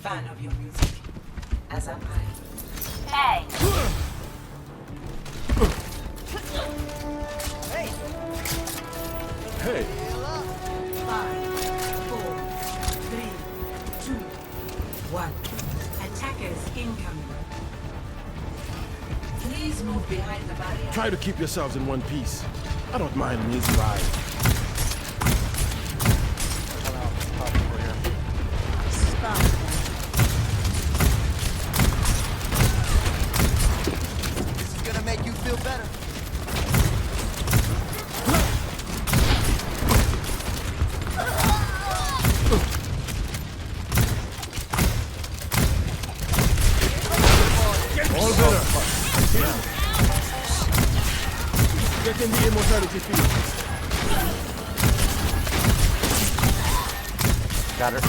fan of your music, as am I. Hey! Hey! 5, 4, 3, 2, 1. Attackers incoming. Please move behind the barrier. Try to keep yourselves in one piece. I don't mind an easy ride. This is gonna make you feel better. All better. Get in the immortality field. Got her.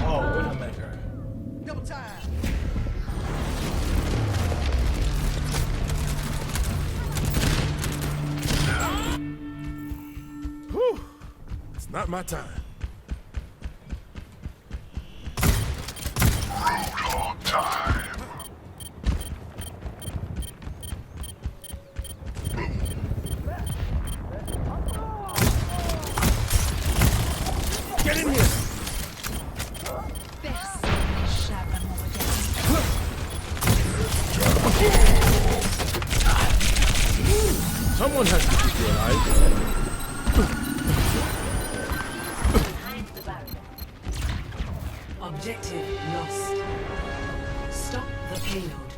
Oh, Widowmaker. Double time. Whew. It's not my time. Get in here! Someone has to keep you alive. Behind the barrier. Objective lost. Stop the payload.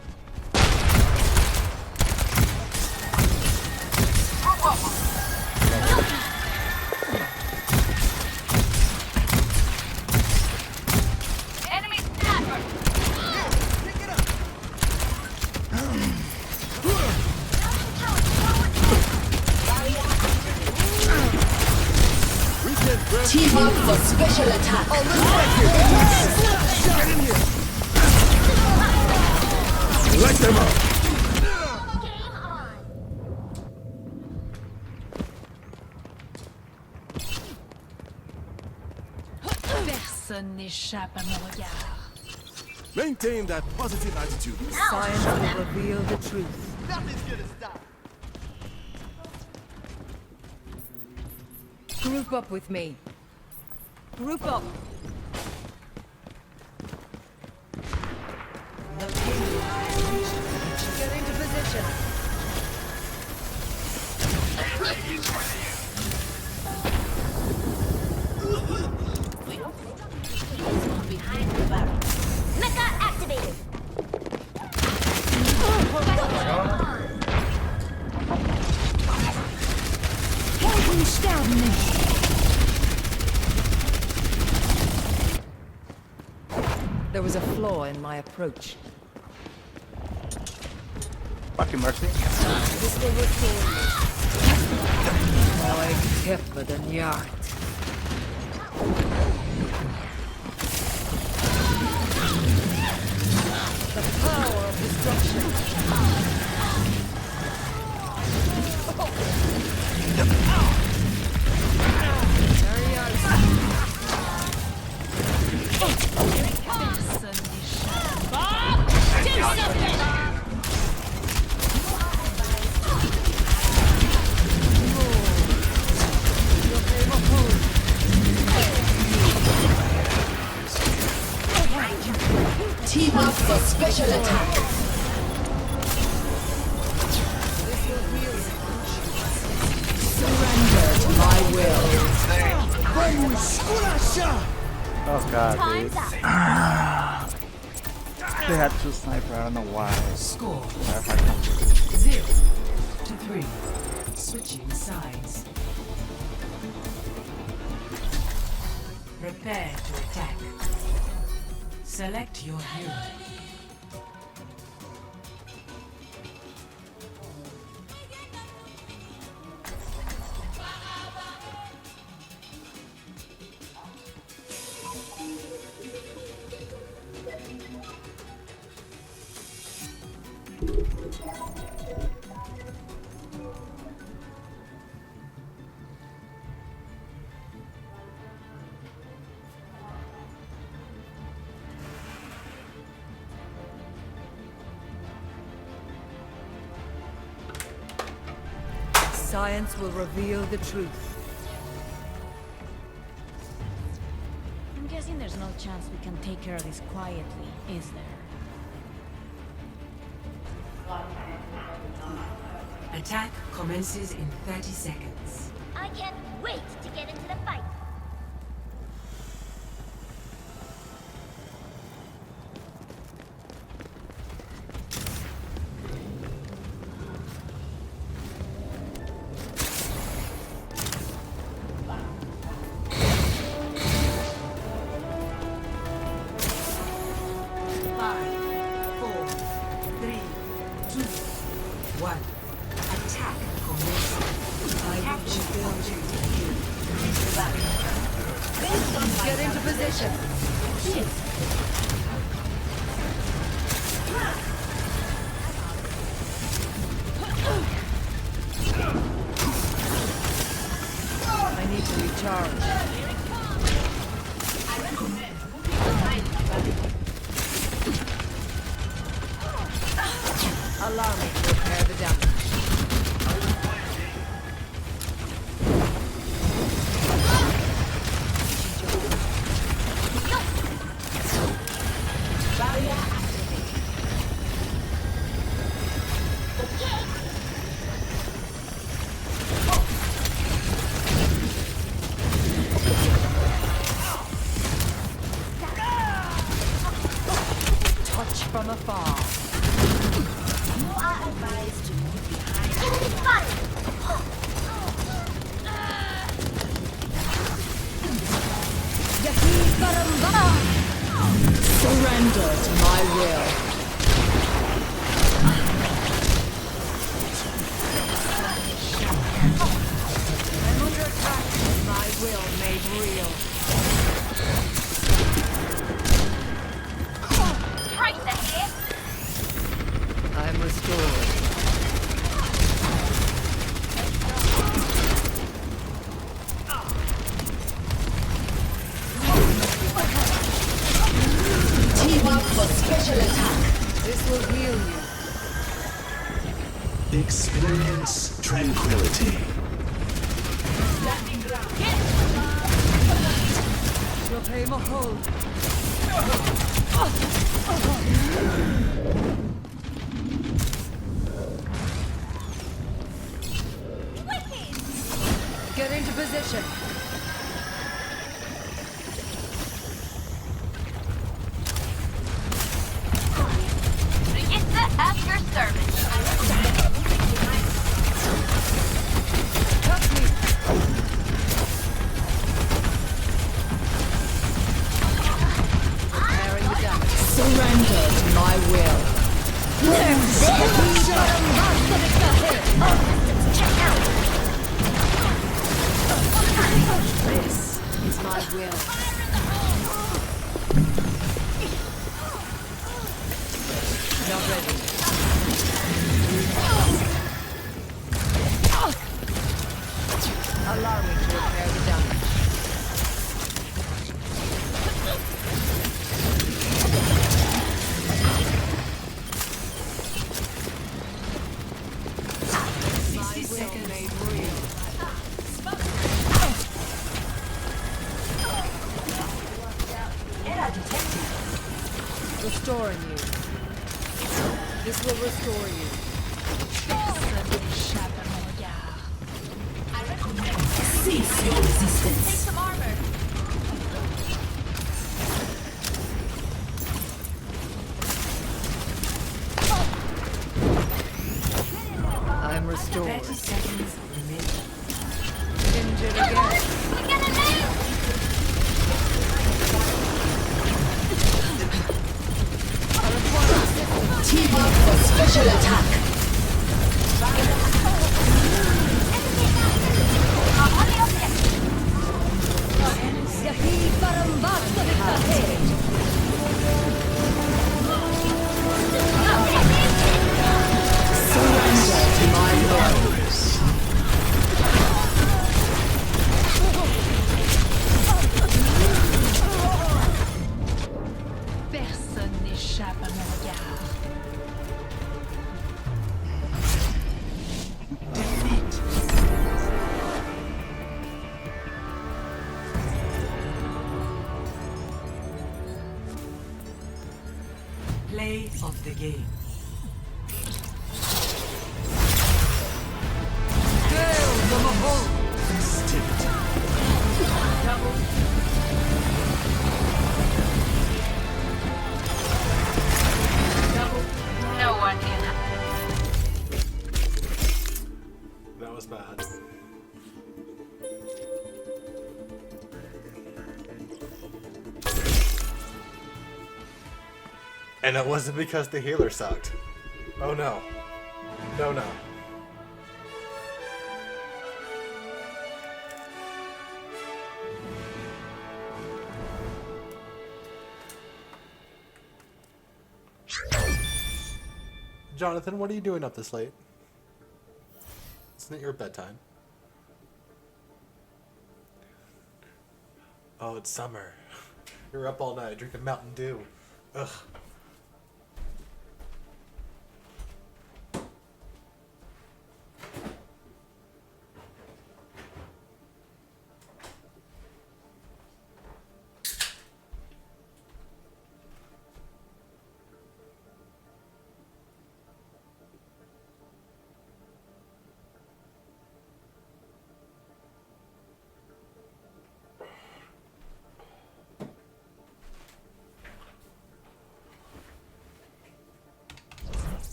Enemy sniper! Pick it up. Team up for special attack. Get in here! Light them up! Personne n'échappe à mon regard. Maintain that positive attitude. Science will reveal the truth. Nothing's gonna stop. Group up with me. Group up. The payload has reached Get into position. Please move behind the barrier. Mecha activated! There was a flaw in my approach. Fucking mercy. I kept den yard. The power of destruction. Personne n'échappe. Bob, do something! Team up for special attack. Surrender to my will. Oh god, dude. Time's up! They had two sniper, I don't know why. Score If I can- 0 to 3. Switching sides. Prepare to attack. Select your hero. Science will reveal the truth. I'm guessing there's no chance we can take care of this quietly, is there? Attack commences in 30 seconds. I can't wait to get into the fight. Five, four, three, two, one. Attack commences. I will build you. Get into position. I need to recharge. Allow me to repair the damage. Touch from afar. You are advised to move behind enemy fire. Surrender to my will. I'm under attack. My will made real. Right there. I'm restored. Team up for special attack. This will heal you. Experience tranquility. Repay my hold. Get into position. It's at your service. Touch me. Repairing the damage. Surrender to my will. This is my will. Not ready. Allow me to repair the damage. My will made real. Restoring you. This will restore you. Cease your resistance. Take some armor. I'm restored. 30 seconds remaining. Injured again. We're gonna live. Team up for special attack. On the objective. the game. No one in. That was bad. And it wasn't because the healer sucked. Oh no. No, no. Jonathan, what are you doing up this late? Isn't it your bedtime? Oh, it's summer. You're up all night drinking Mountain Dew. Ugh.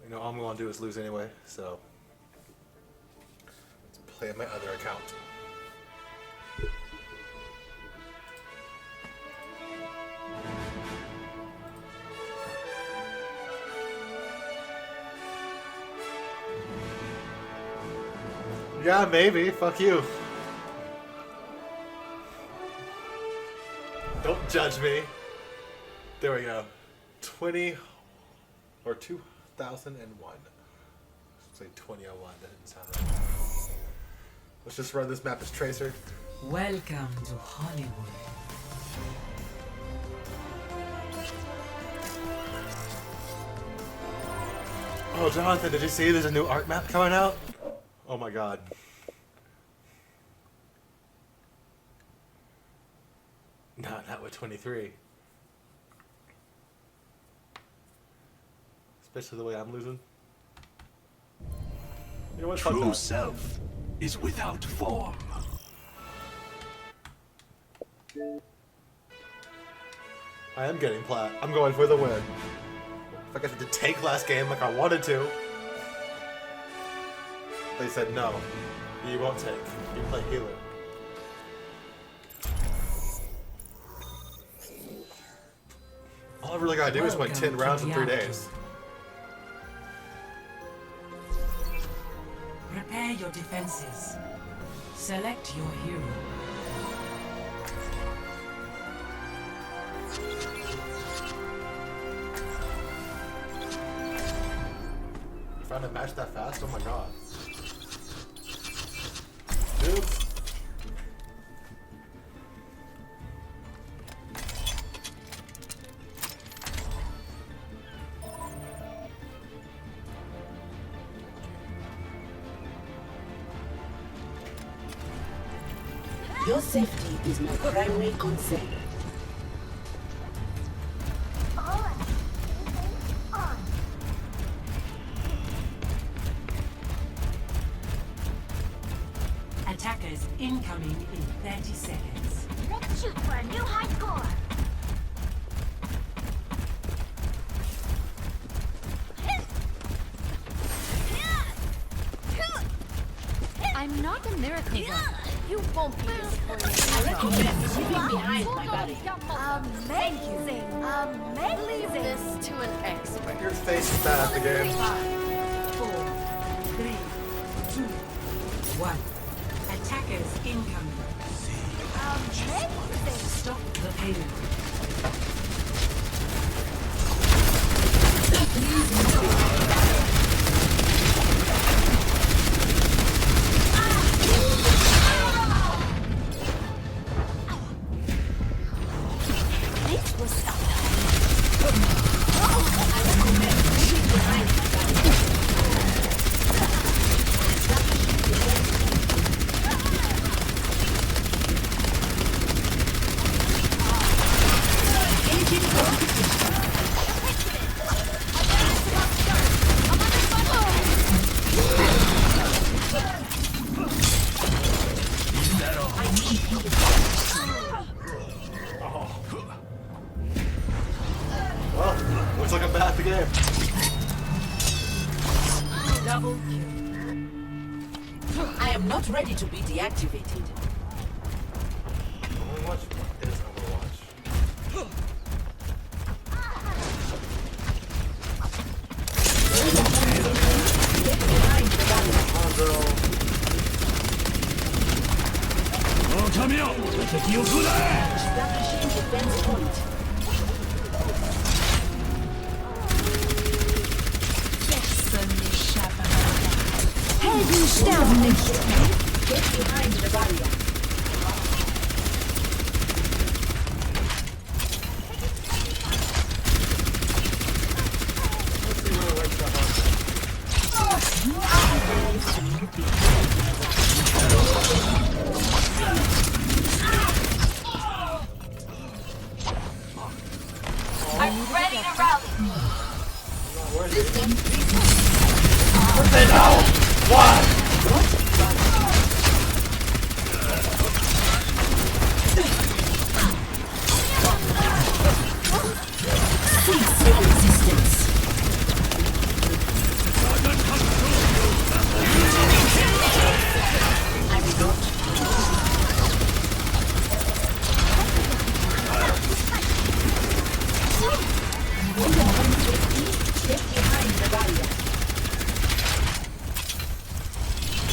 You know, all I'm going to do is lose anyway, so let's play on my other account. Yeah, maybe. Fuck you. Don't judge me. There we go. 20 or 2001. Let's say 2001. That didn't sound right. Let's just run this map as Tracer. Welcome to Hollywood. Oh, Jonathan, did you see there's a new art map coming out? Oh my god. Not with 23. Especially the way I'm losing. You know what? Fuck True that. self is without form. I am getting plat. I'm going for the win. If I got to take last game like I wanted to. They said no. You won't take. You play healer. All I really gotta do is win 10 rounds in 3 days. Prepare your defenses. Select your hero. Found a match that fast? Oh my god. Oops. Your safety is my primary concern. Attackers incoming in 30 seconds. Let's shoot for a new high score. I'm not a miracle worker. You won't be disappointed. I recommend leaving behind my body. Amazing. Amazing. Leave this to an expert. Your face is bad at the game. 4, 3, 2, 1. Attackers incoming. Amazing. Stop the payload. This was something. I recommend leaving behind my body. looking bad at the game. Double kill. I am not ready to be deactivated. Overwatch is Overwatch. Establishing defense point. Helden sterben nicht. Get behind the barrier. I'm ready to rally.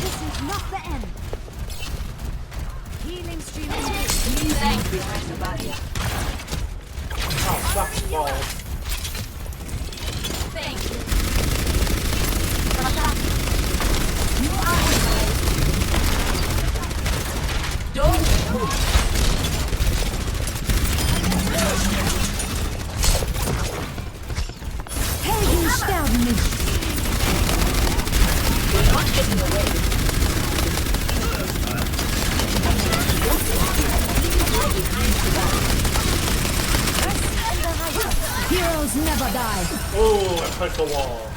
This is not the end. Healing stream is Behind the barrier. Oh, fuck balls. Thank you. Don't move. Helden sterben nicht. We're not getting away. Heroes never die. Oh, I punched the wall.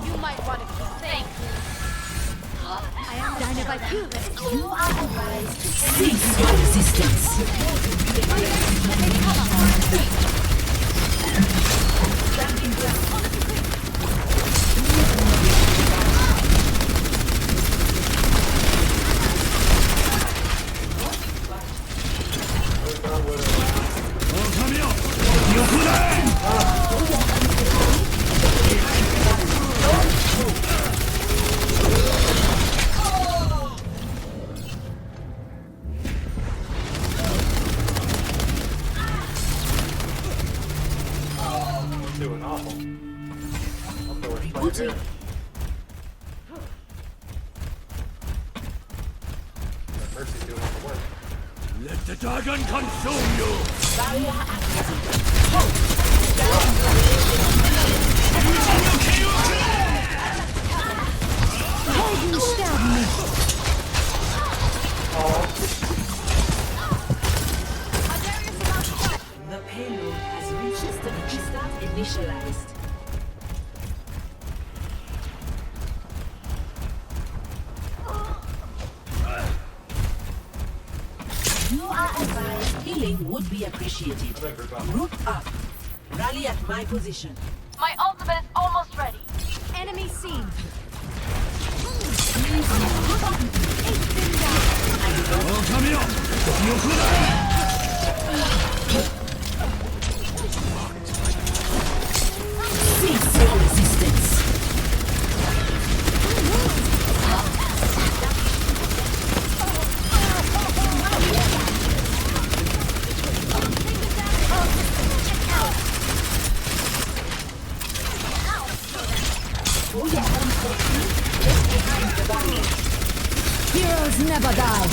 You might want to thank you. I am Dynamite. You are advised to Cease your resistance. Doing awful. I'm the worst player here. That Mercy's doing all the work. Let the dragon consume you! Helden sterben nicht. The payload has reached the start initialized. You are advised healing would be appreciated. Root up. Rally at my position. My ultimate is almost ready. Enemy seen. Cease your resistance. Heroes never die.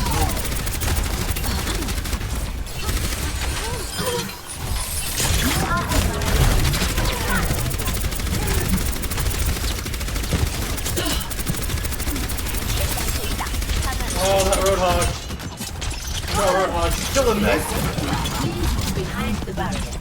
Oh, that Roadhog. No, Roadhog. Killing me. Behind the barrier.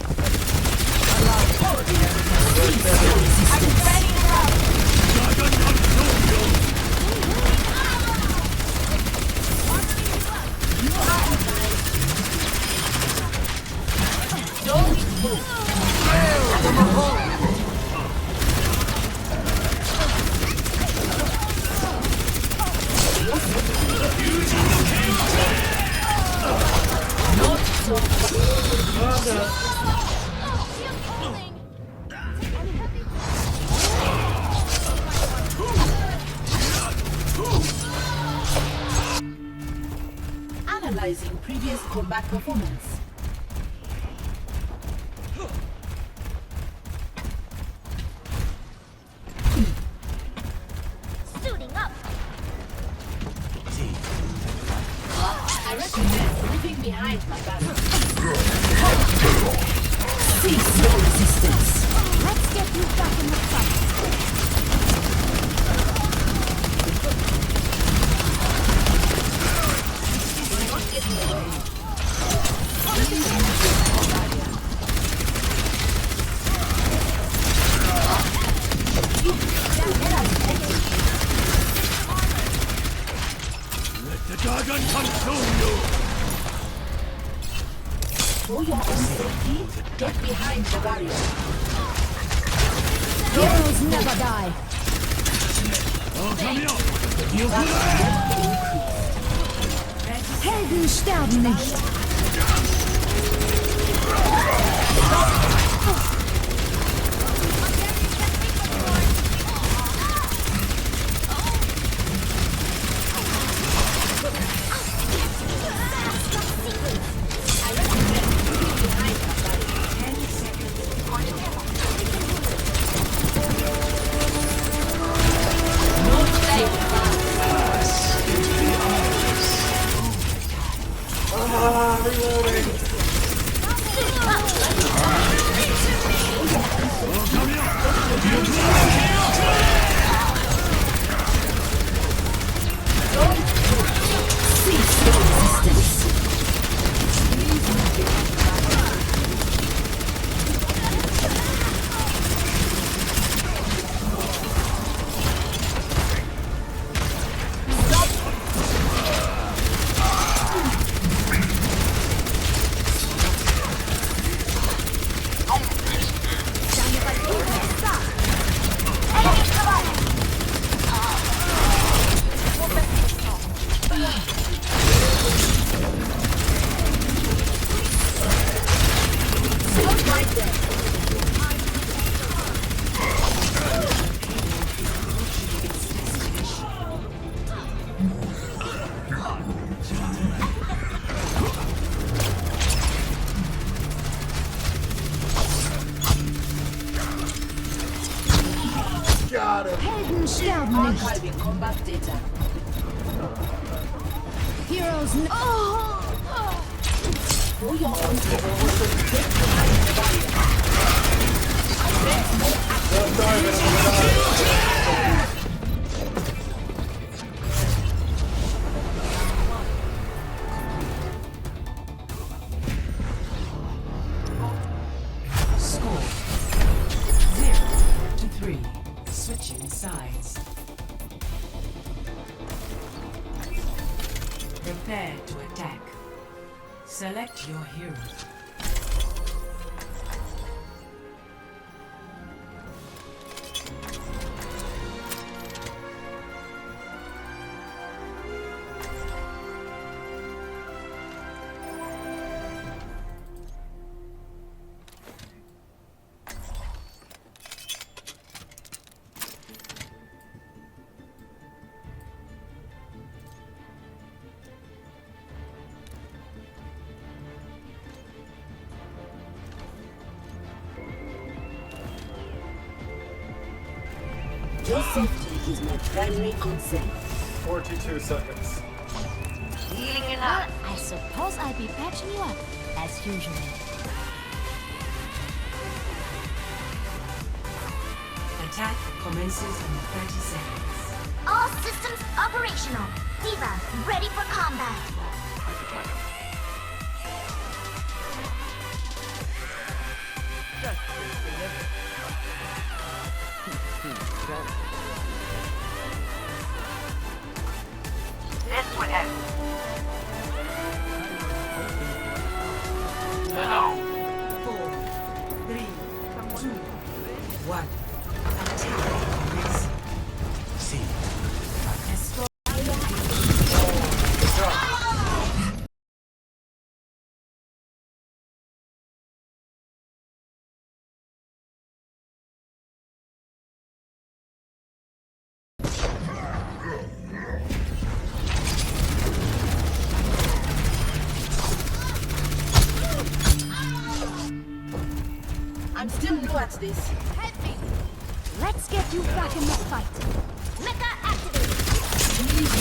Analyzing previous combat performance. Suiting up. I recommend leaving behind my battle. Cease your resistance. Let's get you back in the fight. Let the dragon consume you! For your own safety, get behind the barrier. Heroes never die. Oh, come here! Helden sterben nicht. Cease your resistance. Helden sterben nicht. Archiving combat data. Heroes For your own safety, get behind the barrier. Score 0-3. Switching sides. Prepare to attack. Select your hero. Your safety is my primary concern. 42 seconds. I suppose I'll be patching you up, as usual. Attack commences in 30 seconds. All systems operational. Diva, ready for combat. Four, three, two, one. Attack. See. I'm still new at this. Help me. Let's get you back in the fight. Mecha activated.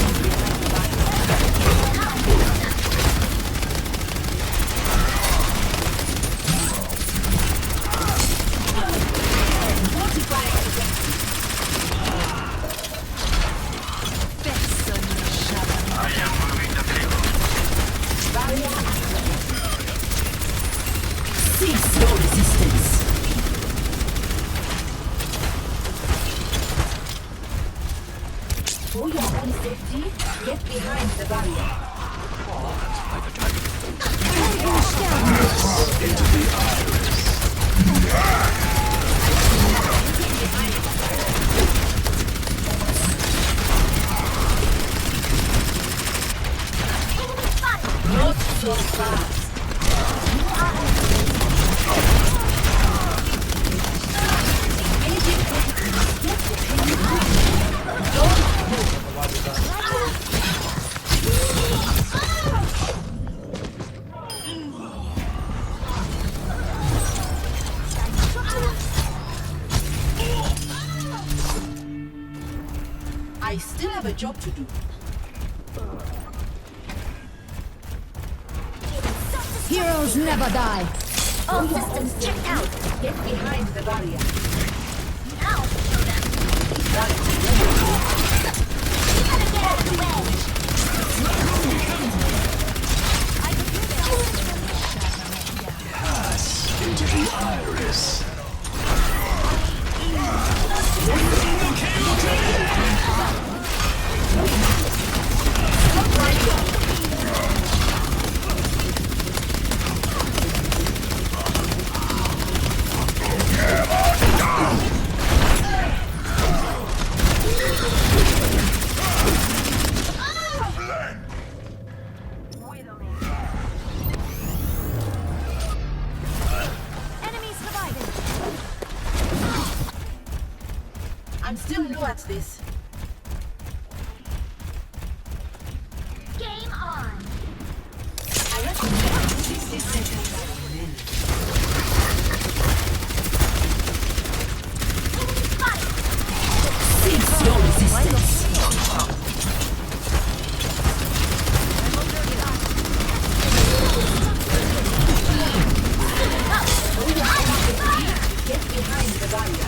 Cease your resistance. For your own safety, get behind the barrier. Not so fast. I still have a job to do. Heroes never die. All systems checked out. Get behind the barrier. Now show them. Gotta get out of the way. Into the iris. Enemies surviving. I'm still new at this. Game on. I recommend 60 seconds. Cease your resistance. Get behind the barrier.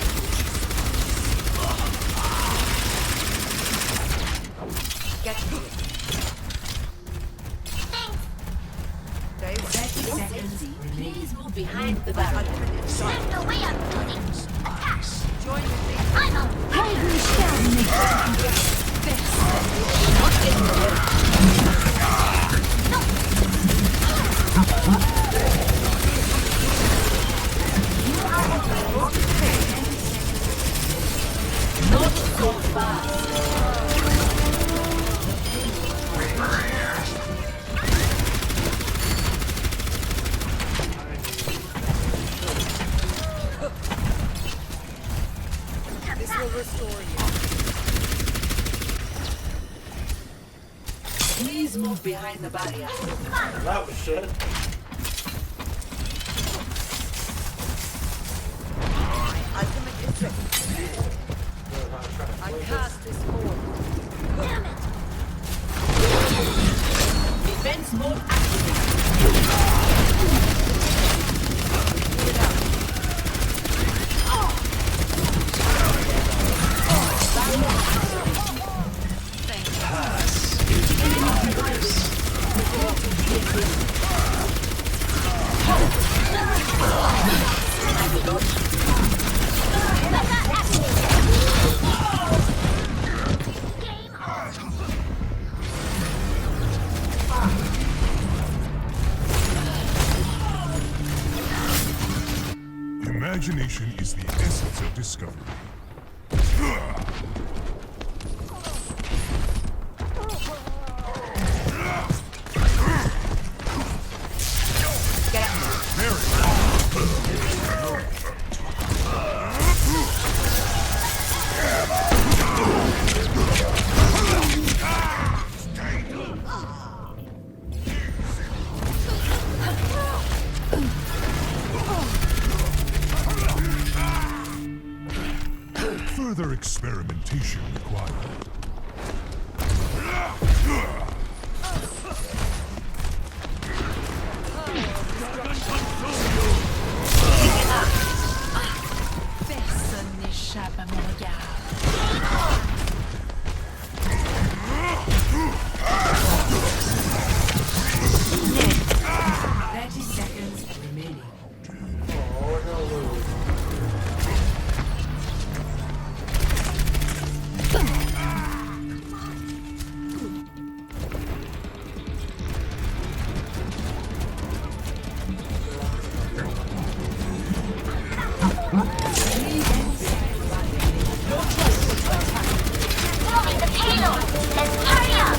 Get to it. 30 seconds. Please move behind the barrier. There's no way I'm losing. Attack. Join with me. I'm a Not so fast. This will restore you. Please move behind the barrier. That was shit. Ultimate effect. I cast this forward. damn it. Defense mode activated. Pass into the iris. Imagination is the essence of discovery. Further experimentation required. Personne n'échappe à mon regard. 30 seconds remaining. Moving the payload. Let's hurry up.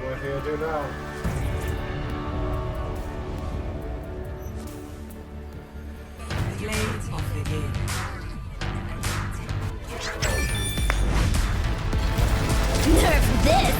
What can I do now? Play of the game. Nerf this.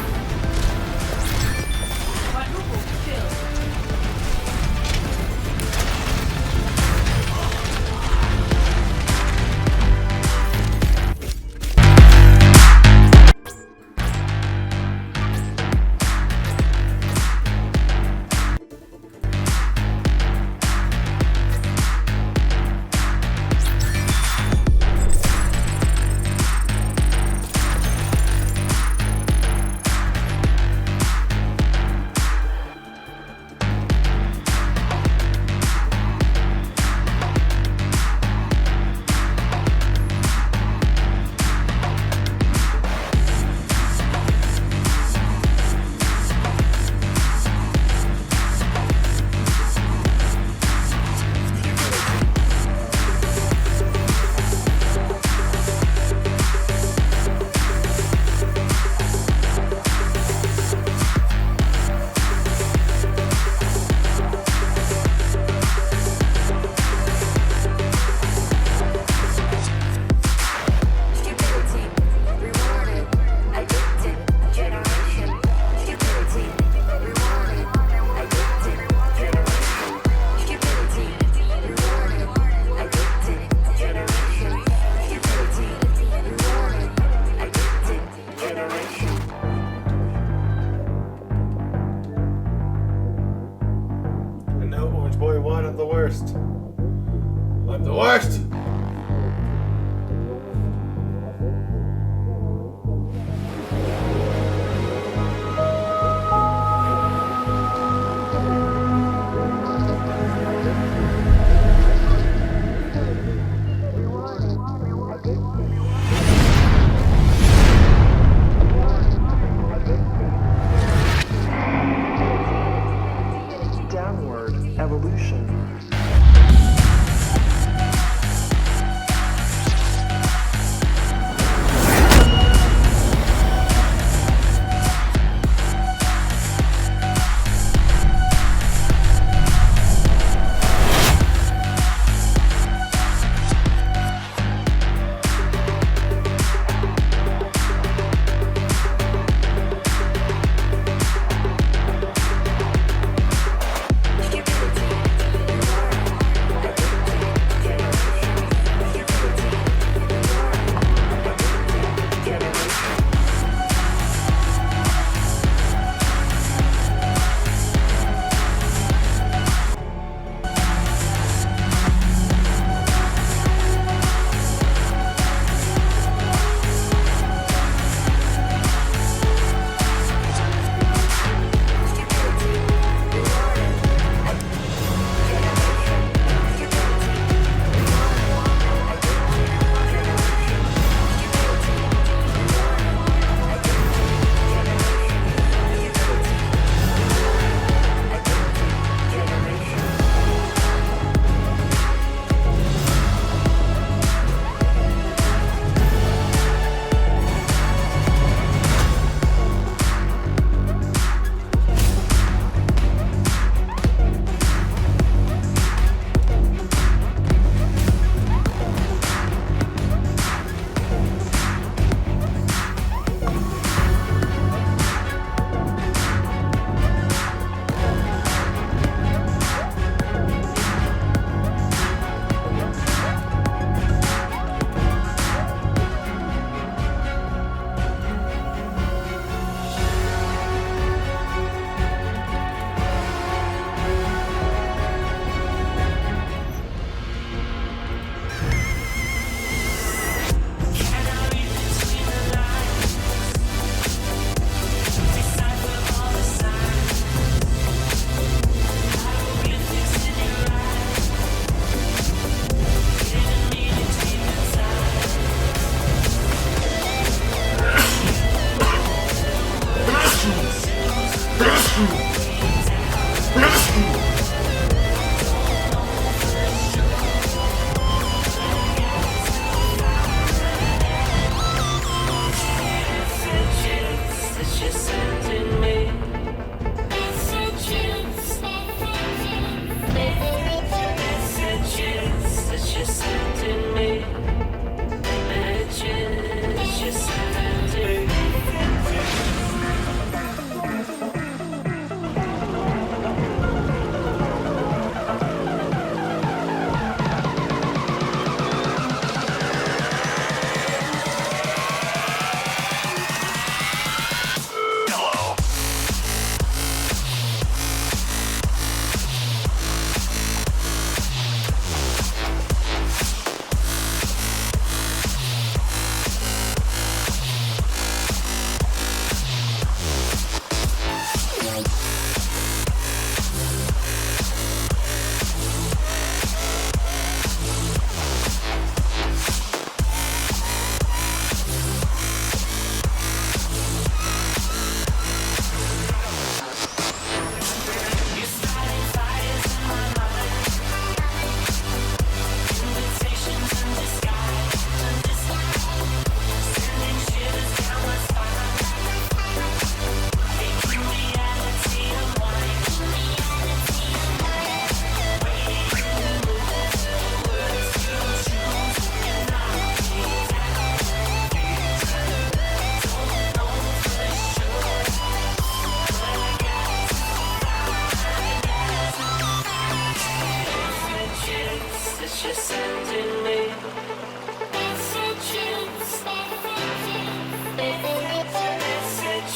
Messages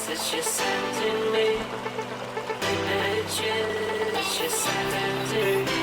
that you're sending me. Images you're sending me.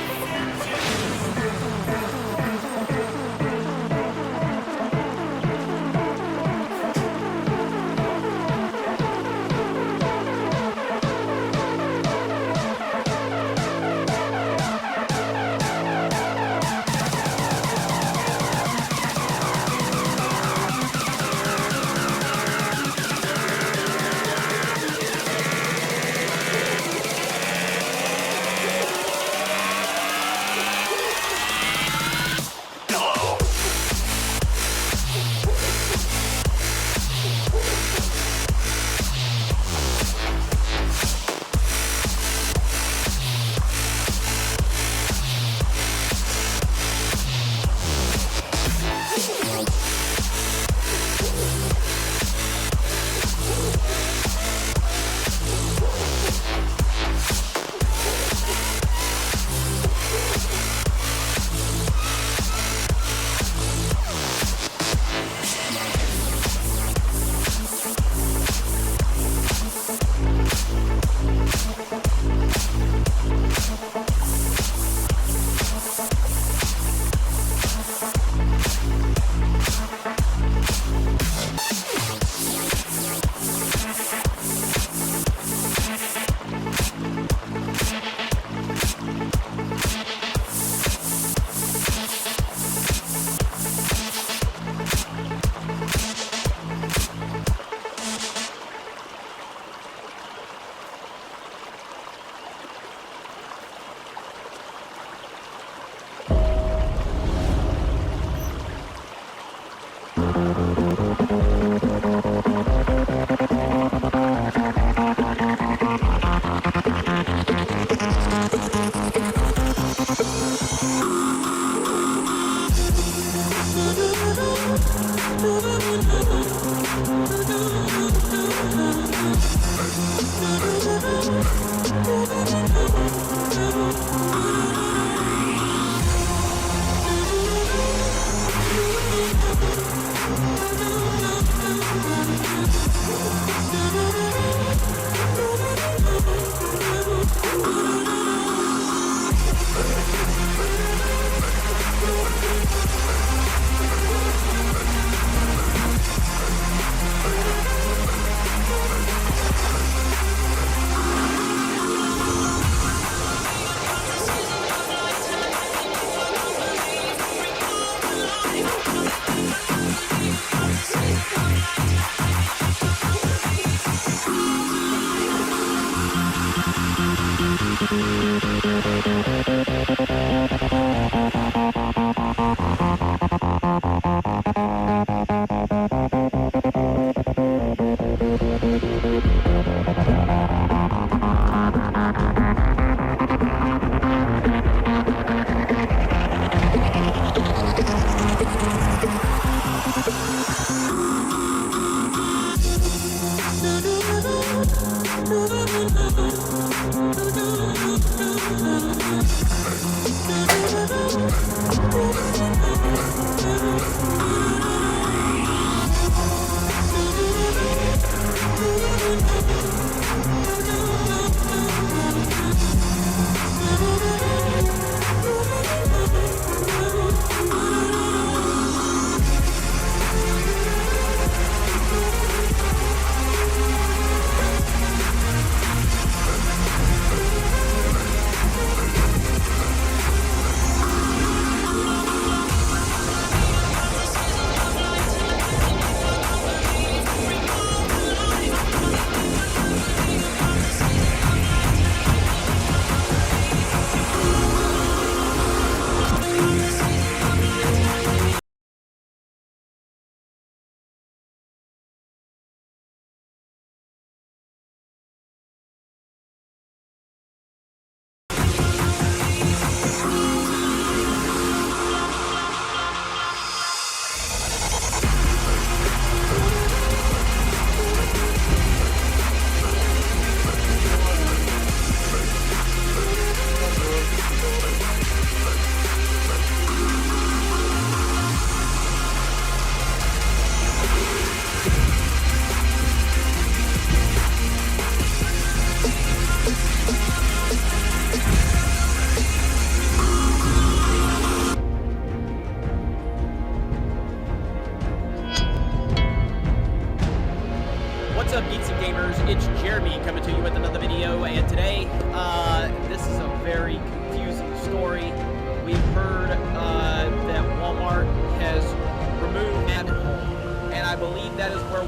up, geeks and gamers? It's Jeremy coming to you with another video, and today, this is a very confusing story. We've heard that Walmart has removed at home, and I believe that is where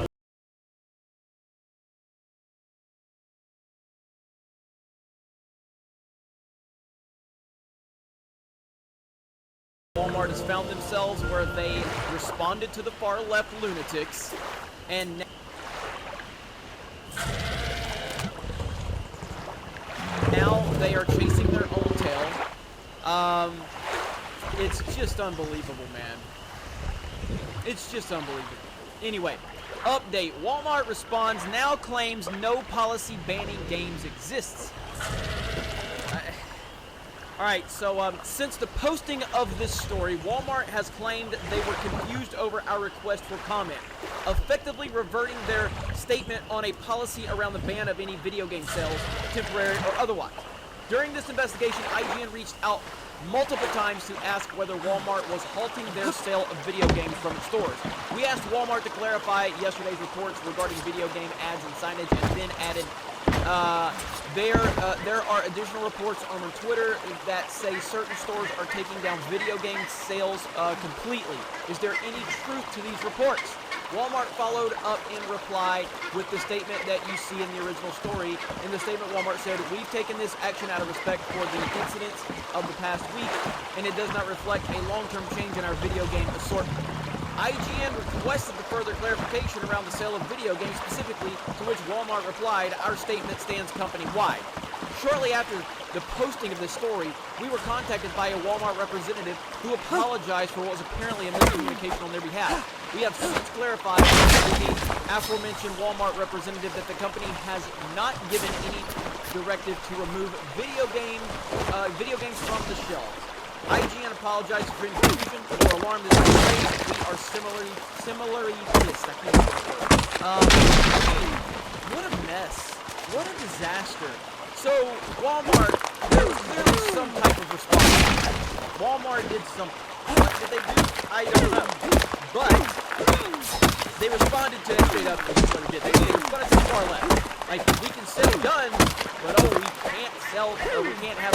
Walmart has found themselves, where they responded to the far left lunatics, and now they are chasing their own tail. It's just unbelievable, man. It's just unbelievable. Anyway, update. Walmart responds, now claims no policy banning games exists. Alright, so since the posting of this story, Walmart has claimed they were confused over our request for comment, effectively reverting their statement on a policy around the ban of any video game sales, temporary or otherwise. During this investigation, IGN reached out multiple times to ask whether Walmart was halting their sale of video games from its stores. We asked Walmart to clarify yesterday's reports regarding video game ads and signage, and then added, there are additional reports on Twitter that say certain stores are taking down video game sales completely. Is there any truth to these reports? Walmart followed up in reply with the statement that you see in the original story. In the statement, Walmart said, we've taken this action out of respect for the incidents of the past week, and it does not reflect a long-term change in our video game assortment. IGN requested the further clarification around the sale of video games specifically, to which Walmart replied, our statement stands company-wide. Shortly after the posting of this story, we were contacted by a Walmart representative who apologized for what was apparently a miscommunication on their behalf. We have since clarified with the aforementioned Walmart representative that the company has not given any directive to remove video games from the shelves. IGN apologizes for any confusion or alarm that is raised. We are similarly pissed. I can't get it. What a mess. What a disaster. So, Walmart, there was clearly some type of response. Walmart did something. What did they do? I don't know. But they responded to it straight up. They responded to the far left. Like, we can sell guns, but we can't sell, we can't have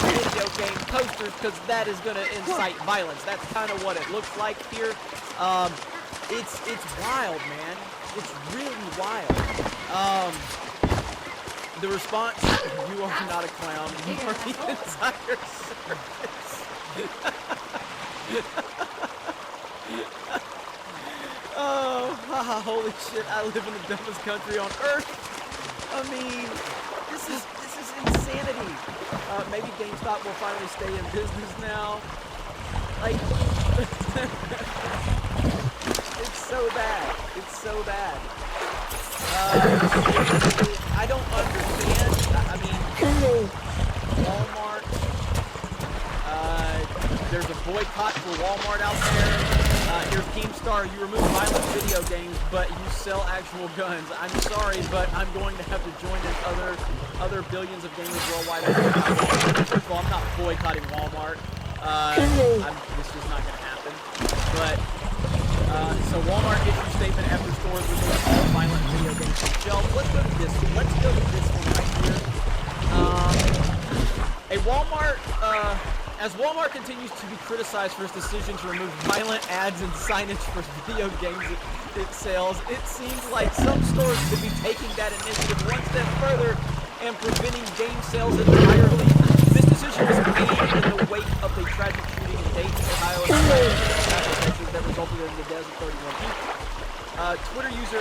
video game posters because that is going to incite violence. That's kind of what it looks like here. It's wild, man. It's really wild. The response, you are not a clown. You are the entire service. Holy shit, I live in the dumbest country on earth. I mean, this is insanity. Maybe GameStop will finally stay in business now. Like, it's so bad. It's so bad. I don't understand. I mean, Walmart. There's a boycott for Walmart out there. Here's Keemstar. You remove violent video games, but you sell actual guns. I'm sorry, but I'm going to have to join in other billions of gamers worldwide. First of all, I'm not boycotting Walmart. This is not going to happen. But so Walmart issued a statement after stores removed all violent video games from shelves. Let's go to this one. Let's go to this one right here. As Walmart continues to be criticized for its decision to remove violent ads and signage for video games it sells, it seems like some stores could be taking that initiative one step further and preventing game sales entirely. This decision was made in the wake of the tragic shooting in Dayton, Ohio, and Texas that resulted in the deaths of 31 people. Twitter user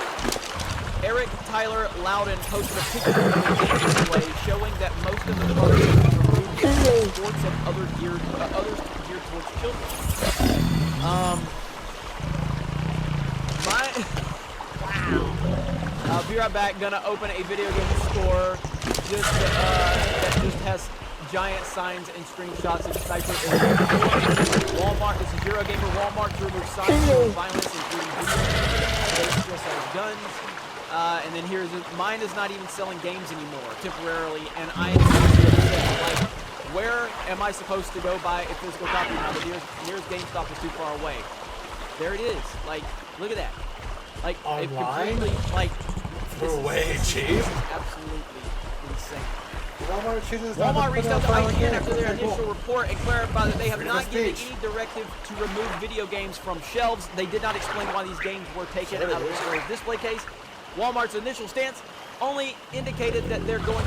Eric Tyler Loudon posted a picture of the game display showing that most of the cars removed sports and others geared towards children. Wow. Be right back. Gonna open a video game store that just has giant signs and screenshots of sniper Walmart. This is Eurogamer. Walmart to remove signs of violence, including video. It just has guns. And then mine is not even selling games anymore temporarily, and I am like, where am I supposed to go buy a physical copy now? The nearest GameStop is too far away. There it is. Like, look at that. Like, online? Like, This is way cheap. absolutely insane. Walmart chooses Walmart reached out to IGN after their initial report. report and clarified that they have Rid of not the given speech. any directive to remove video games from shelves. They did not explain why these games were taken out of the store's display case. Walmart's initial stance only indicated that they're going...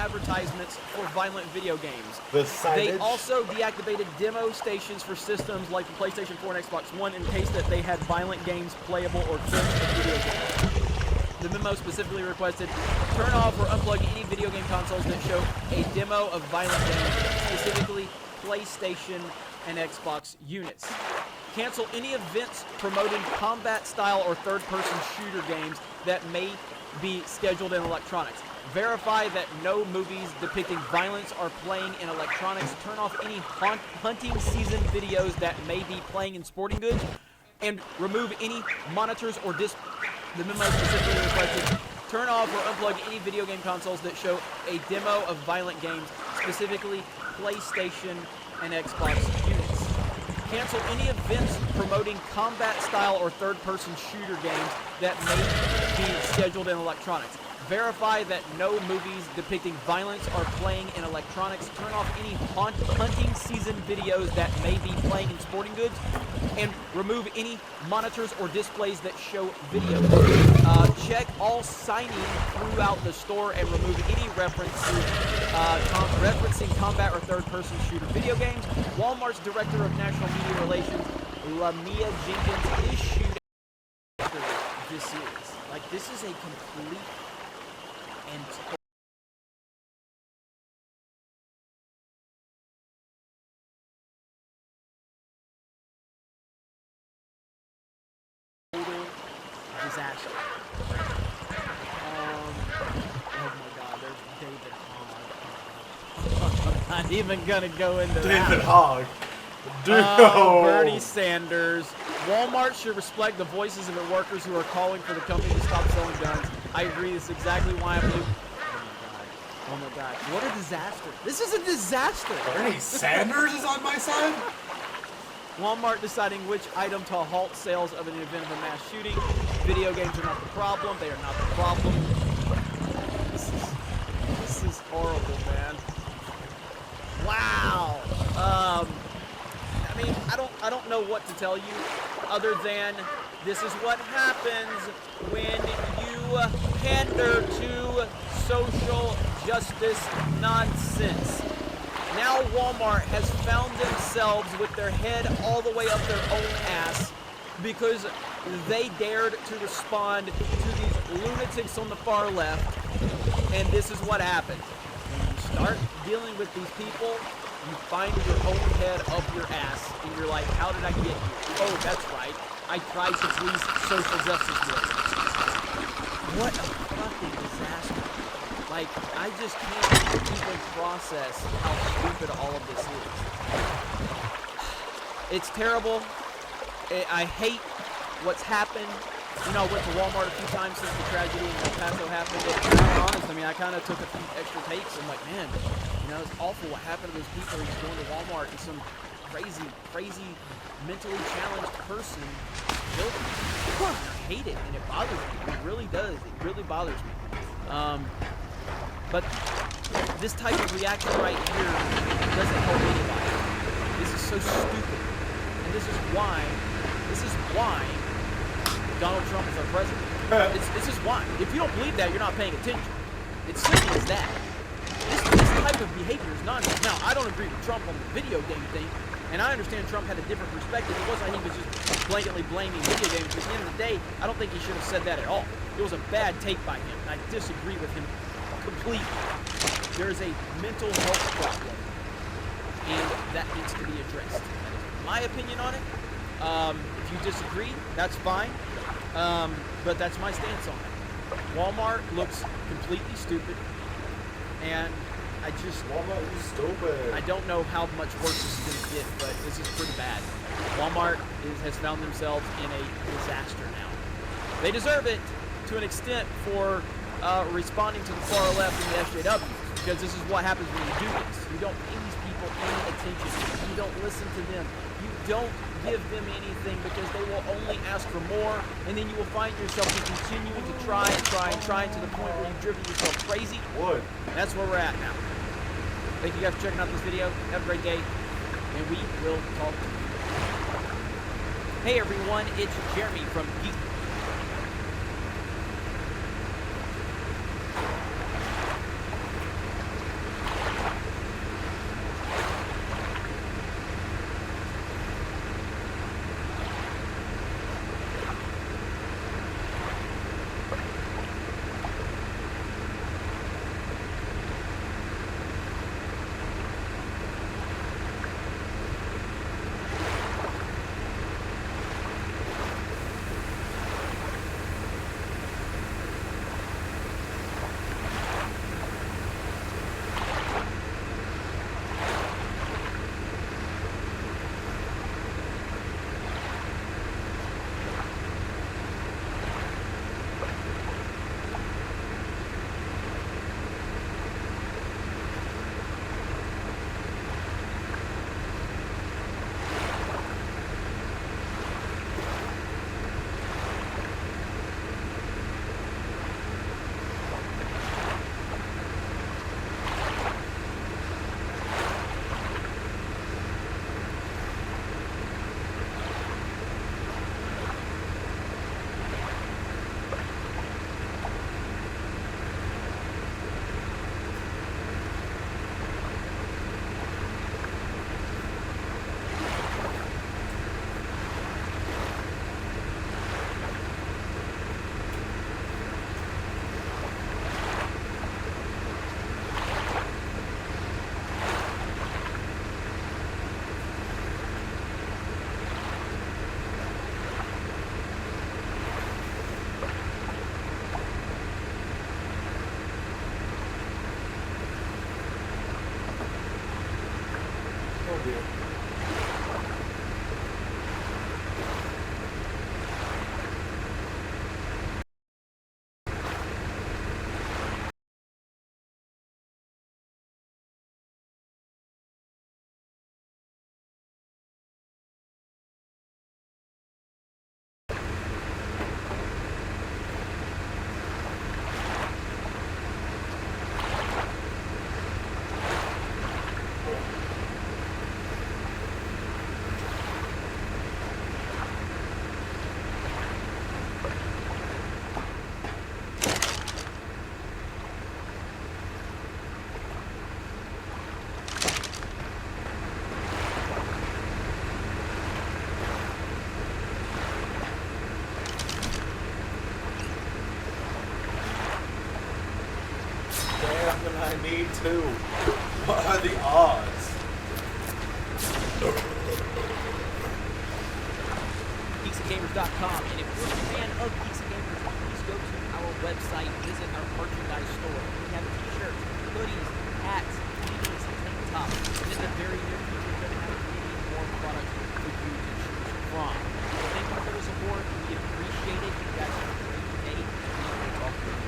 advertisements for violent video games. The They signage. also deactivated demo stations for systems like the PlayStation 4 and Xbox One in case that they had violent games playable or clips of video games. The memo specifically requested turn off or unplug any video game consoles that show a demo of violent games, specifically PlayStation and Xbox units. Cancel any events promoting combat-style or third-person shooter games that may be scheduled in electronics. Verify that no movies depicting violence are playing in electronics. Turn off any hunting season videos that may be playing in sporting goods. And remove any monitors or The memo specifically requested turn off or unplug any video game consoles that show a demo of violent games, specifically PlayStation and Xbox units. Cancel any events promoting combat-style or third-person shooter games that may be scheduled in electronics. Verify that no movies depicting violence are playing in electronics. Turn off any hunting season videos that may be playing in sporting goods. And remove any monitors or displays that show video. Check all signing throughout the store and remove any referencing combat or third-person shooter video games. Walmart's Director of National Media Relations, Lamia Jenkins, issued after this series. Like, this is a complete and disaster. Oh my God, there's David Hogg. I'm not even gonna go into that. David Hogg. Bernie Sanders. Walmart should respect the voices of its workers who are calling for the company to stop selling guns. I agree. This is exactly why I believe. Oh my God. What a disaster. This is a disaster. Bernie Sanders is on my side? Walmart deciding which item to halt sales of an event of a mass shooting. Video games are not the problem. They are not the problem. This is horrible, man. Wow. I mean, I don't know what to tell you other than this is what happens when you pander to social justice nonsense. Now Walmart has found themselves with their head all the way up their own ass because they dared to respond to these lunatics on the far left, and this is what happens. When you start dealing with these people, you find your own head up your ass, and you're like, how did I get here? Oh, that's right. I tried to please social justice warriors. What a fucking disaster. Like, I just can't even process how stupid all of this is. It's terrible. I hate what's happened. You know, I went to Walmart a few times since the tragedy in El Paso happened. And I'm honest, I mean, I kind of took a few extra takes. I'm like, man, you know, it's awful what happened to those people who's going to Walmart and some crazy, mentally challenged person killed them. I hate it, and it bothers me. It really does. It really bothers me. But this type of reaction right here doesn't help anybody. This is so stupid. And this is why Donald Trump is our president. This is why. If you don't believe that, you're not paying attention. It's simple as that. This type of behavior is nonsense. Now, I don't agree with Trump on the video game thing, and I understand Trump had a different perspective. It wasn't like he was just blanketly blaming video games. But at the end of the day, I don't think he should have said that at all. It was a bad take by him, and I disagree with him completely. There is a mental health problem, and that needs to be addressed. That is my opinion on it. If you disagree, that's fine, but that's my stance on it. Walmart looks completely stupid, and Walmart is stupid. I don't know how much worse this is going to get, but this is pretty bad. Walmart has found themselves in a disaster now. They deserve it to an extent for responding to the far left and the SJW, because this is what happens when you do this. You don't pay these people any attention. You don't listen to them. You don't give them anything because they will only ask for more, and then you will find yourself continuing to try to the point where you've driven yourself crazy. Would. That's where we're at now. Thank you guys for checking out this video. Have a great day, and we will talk to you. Hey everyone, it's Jeremy from Geek. idea. Damn, and I need to. What are the odds? GeeksandGamers.com, and if you're a fan of Geeks and Gamers, please go to our website, visit our merchandise store. We have t-shirts, hoodies, hats, beanies, tank tops, and in the very near future, we're going to have many more products for you to choose from. So thank you for the support. We appreciate it. You guys have a great day. We'll talk to you.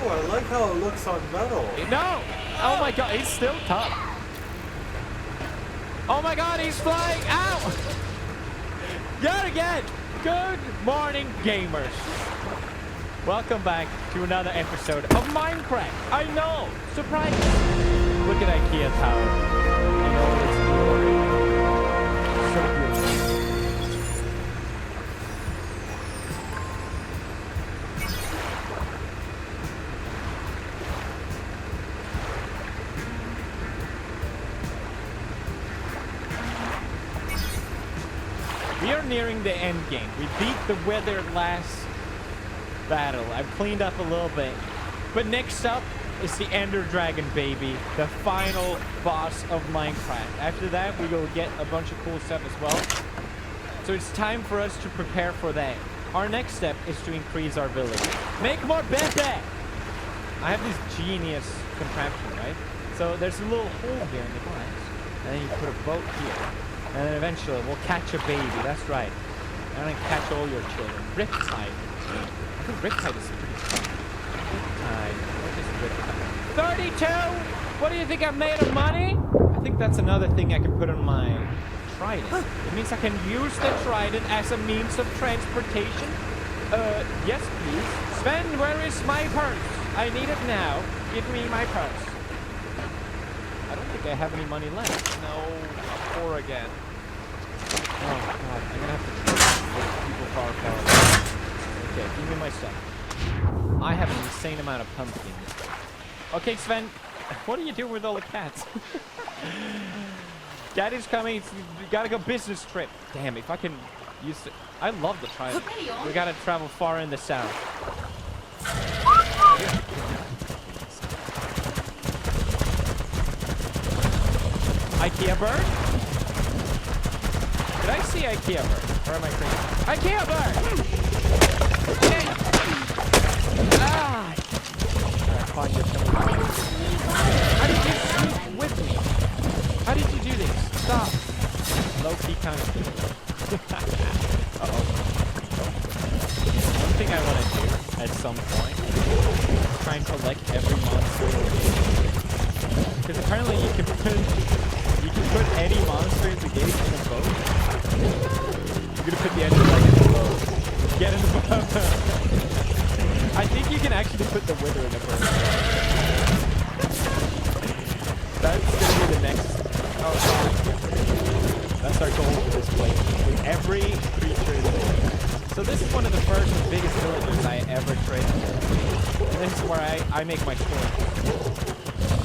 Oh, I like how it looks on metal. No! Oh my god, he's still tough. Oh my god, he's flying out! Yet again! Good morning, gamers. Welcome back to another episode of Minecraft. I know! Surprise! Look at IKEA Tower. In all its glory. So beautiful. We are nearing the end game. We beat the weather last battle. I've cleaned up a little bit. But next up is the Ender Dragon, baby. The final boss of Minecraft. After that, we will get a bunch of cool stuff as well. So it's time for us to prepare for that. Our next step is to increase our village. Make more better! I have this genius contraption, right? So there's a little hole here in the glass. And then you put a boat here. And then eventually we'll catch a baby. That's right. And then catch all your children. Riptide. I think Riptide is pretty fun. Riptide. What is Riptide? 32! What do you think I made of money? I think that's another thing I can put on my trident. It means I can use the trident as a means of transportation. Yes, please. Sven, where is my purse? I need it now. Give me my purse. I don't think I have any money left. No, I'm poor again. Oh god, I'm gonna have to trade people far, far away. Okay, give me my stuff. I have an insane amount of pumpkins. Okay, Sven, what are you doing with all the cats? Daddy's coming. We gotta go business trip. Damn, if I can use it. I love the trident. We gotta travel far in the south. IKEA bird? Did I see IKEA bird? Or am I crazy? IKEA bird! Ah! How did you sneak with me? How did you do this? Stop. Low-key kind of thing. Uh-oh. One thing I want to do at some point is try and collect every monster in the game. Because apparently you can put any monster in the game in a boat. You're gonna put the Ender Dragon in a boat. Get in the boat. I think you can actually put the Wither in a boat. That's gonna be the next. Oh god. That's our goal for this place. With every creature in the game. So this is one of the first and biggest villages I ever traded. And this is where I make my choice.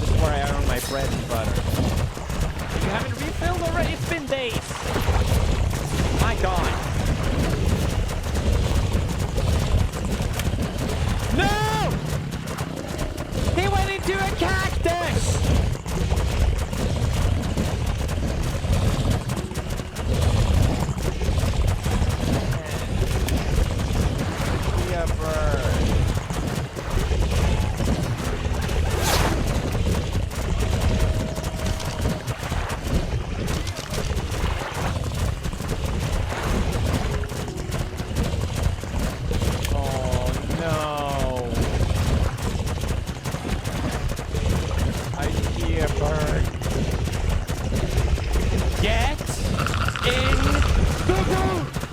This is where I earn my bread and butter. You haven't refilled already? It's been days. My god. No! He went into a cactus!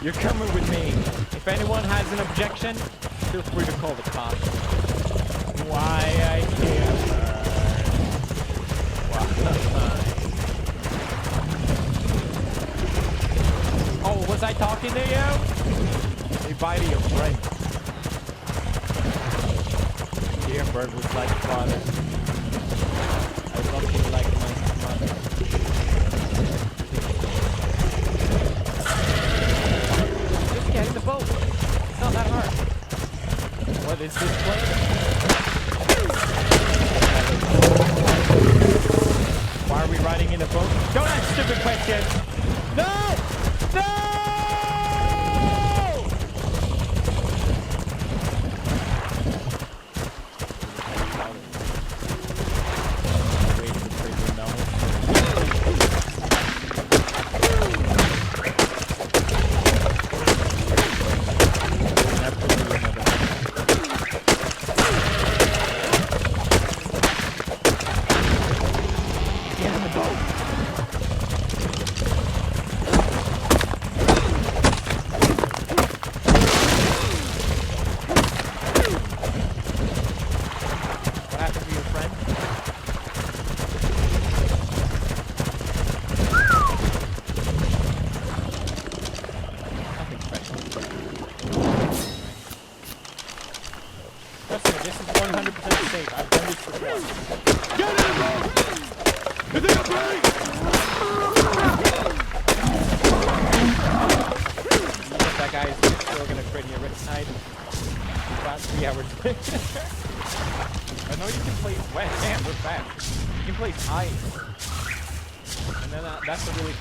You're coming with me. If anyone has an objection, feel free to call the cops. Why I can't learn. Why? Oh, was I talking to you? Say bye to your friend. Dear Bird was like father. I love you like my mother. Just get in the boat. It's not that hard. What is this plane? Why are we riding in a boat? Don't ask stupid questions! No! No!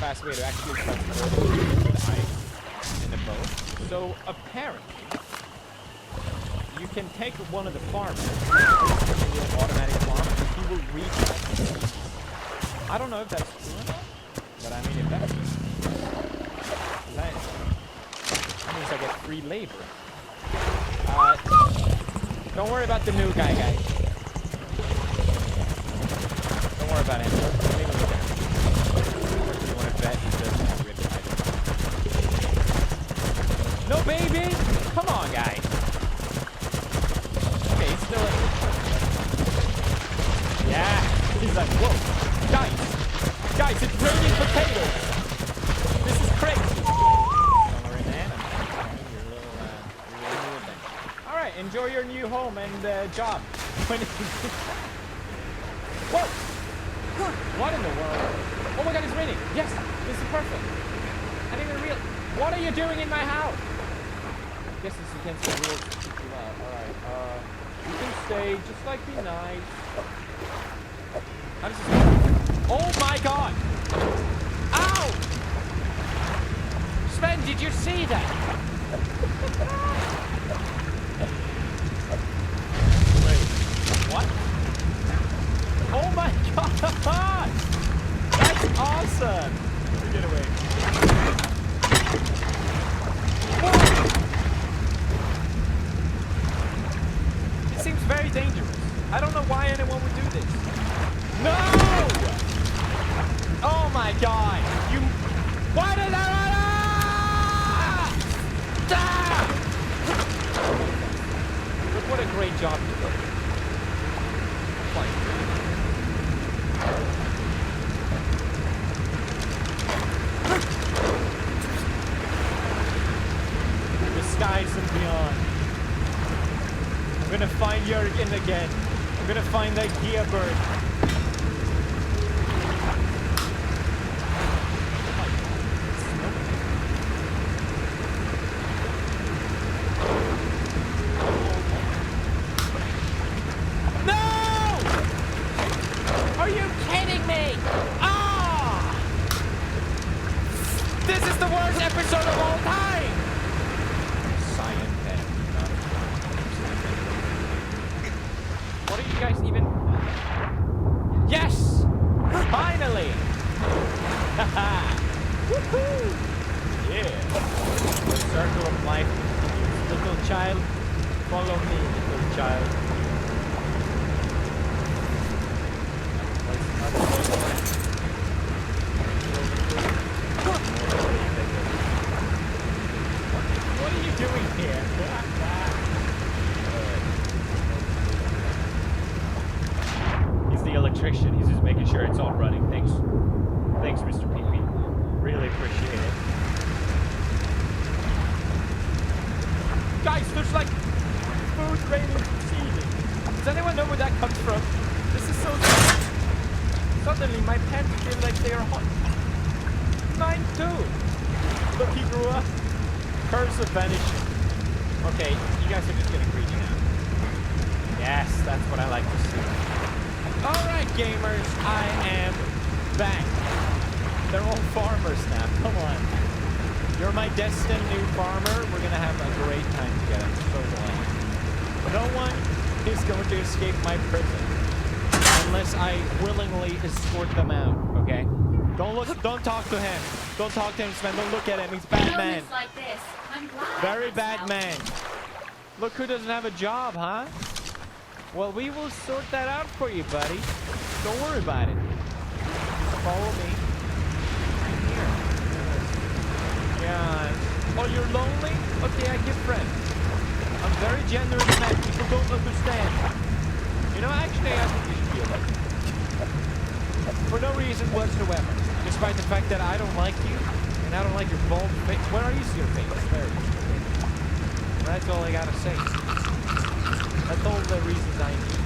Fast way to actually transport with ice in a boat. So apparently, you can take one of the farmers, an automatic farm, and he will reach out. I don't know if that's true or not, but I mean if that's true, that means I get free labor. Don't worry about the new guy, guys. Don't worry about him. Take a look at him. Bet he doesn't have ripped items. No, baby! Come on, guys. Okay, he's still in. Yeah! He's like, whoa! Guys! Guys, it's raining potatoes! This is crazy! Don't worry, man. I'm your little thing. Alright, enjoy your new home and job. Whoa! What in the world? Oh my god, it's raining! Yes! This is perfect! I didn't even realize. What are you doing in my house? I guess it's against the rules. Alright, you can stay, just like be nice. How does this go? Oh my god! Ow! Sven, did you see that? Wait, what? Oh my god! That's awesome! Get away. Whoa! It seems very dangerous. I don't know why anyone would do this. No! Oh my god! You... Why did I... Look what a great job you did. The skies and beyond. I'm gonna find Jurgen again. I'm gonna find that Gia bird. hands feel like they are hot. Mine too. Look, he grew up. Curse of vanishing. Okay, you guys are just getting greedy now. Yes, that's what I like to see. Alright, gamers, I am back. They're all farmers now. Come on. You're my destined new farmer. We're gonna have a great time together. So glad. No one is going to escape my prison unless I willingly escort them out. Okay? Don't talk to him. Don't talk to him, Sven. Don't look at him. He's bad man. Like this. I'm glad. Very bad man. Look who doesn't have a job, huh? Well, we will sort that out for you, buddy. Don't worry about it. Follow me. Here. Yeah. Oh, you're lonely? Okay, I give friends. I'm very generous man. People don't understand. You know, actually, I think you should be alone. For no reason whatsoever. Despite the fact that I don't like you, and I don't like your bald face. Where are you, your face? There it is. That's all I gotta say. That's all the reasons I need.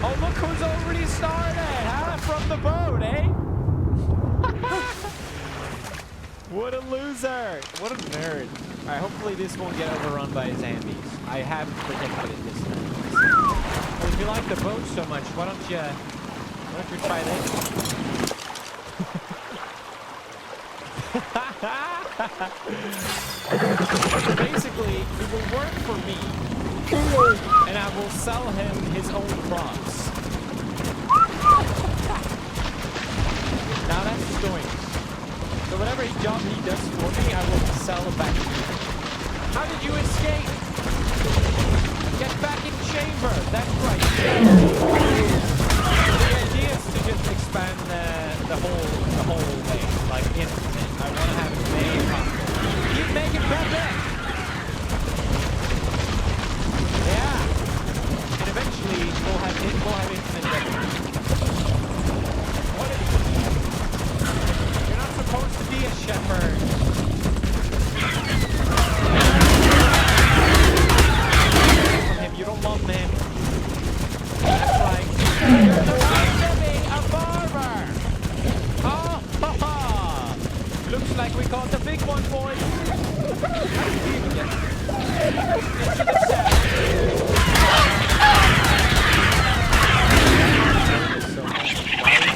Oh, look who's already started, huh? From the boat, eh? What a loser. What a nerd. Alright, hopefully this won't get overrun by zombies. I haven't protected it this time. But if you like the boat so much, why don't you try this? Basically, it will work for me, and I will sell him his own crops. Now that's the story. So whatever job he does for me, I will sell it back to him. How did you escape? Get back in chamber. That's right. The idea is to just expand the whole thing, like infinite. I want to have it many possible. Keep making better. Yeah. And eventually we'll have infinite better. What is it? You're not supposed to be a shepherd. From him, you don't love him. That's right. You're supposed to be a farmer. Oh, ha, ha. Looks like we caught the big one, boys. How did you even get into the cell? So much. Why is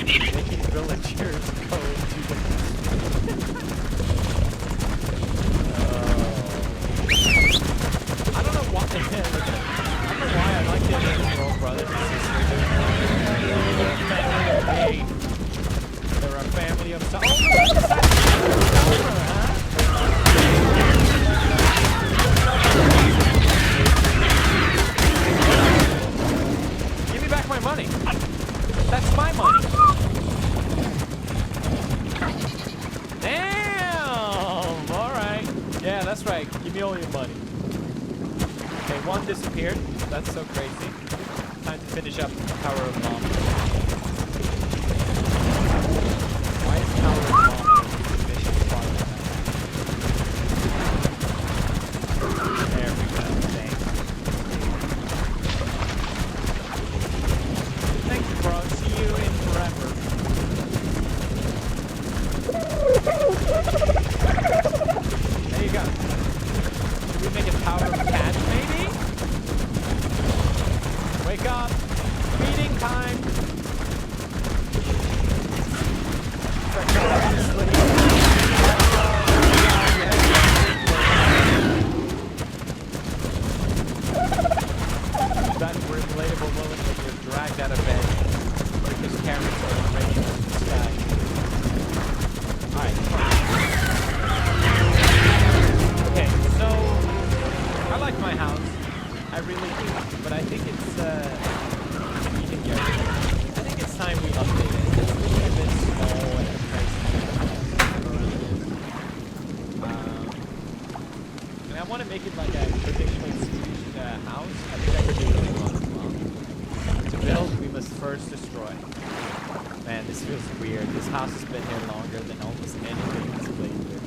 he making villagers go into the I don't know what the hell. I don't know why I like the little brothers and sisters. They're a family of some. Oh, look, that's huh? Give me back my money. That's my money. Damn! Alright. Yeah, that's right. Give me all your money. Okay, one disappeared. That's so crazy. Time to finish up Tower of Bomb. Why is Tower of Bomb the mission part of that? There we go. Thanks. Thank you, bro. See you in forever. There you go. Should we make a Tower of Cat, maybe? Wake up! Feeding time! That relatable moment when you're dragged out of bed because cameras are already in the sky. Alright. Okay, so I like my house. I really do. But I think it's I think it's time we update it. It's really a bit small and pricey. And I want to make it like a traditional Swedish house. I think I could do really well as well. To build, we must first destroy. Man, this feels weird. This house has been here longer than almost anything that's played here.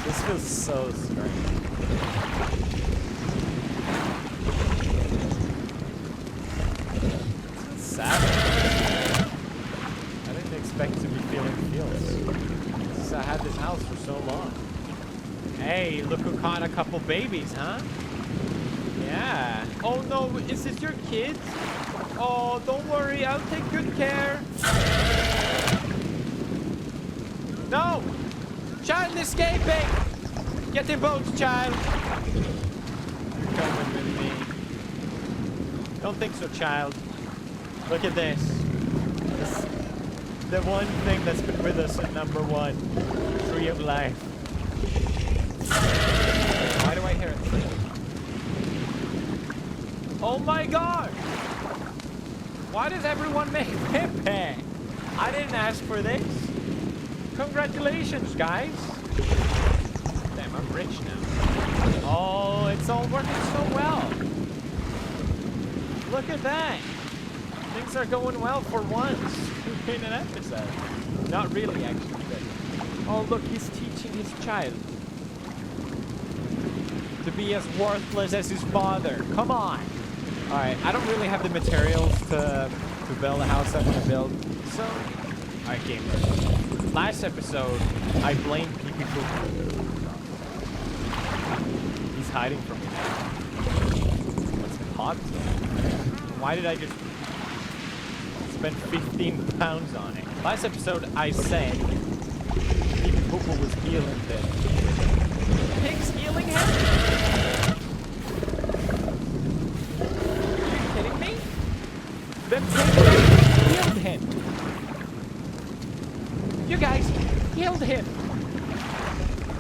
This feels so strange. healing feels. Since I had this house for so long. Hey, look who caught a couple babies, huh? Yeah. Oh no, is this your kids? Oh, don't worry, I'll take good care. No! Child escaping! Get in boats, child! You're coming with me. Don't think so, child. Look at this. The one thing that's been with us at number 1. Tree of life. Why do I hear it? Oh my god! Why does everyone make Pepe? I didn't ask for this. Congratulations, guys. Damn, I'm rich now. Oh, it's all working so well. Look at that. Things are going well for once in an episode. Not really, actually, but... Oh, look, he's teaching his child to be as worthless as his father. Come on. Alright, I don't really have the materials to build a house I want to build. So, alright, gamers. Last episode, I blamed Pee Poo. He's hiding from me now. What's hot? Why did I just spend 15 pounds on it? Last episode, I said Pee Poo was healing him. Pig's healing him? Are you kidding me? Them pigs healed him. You guys healed him.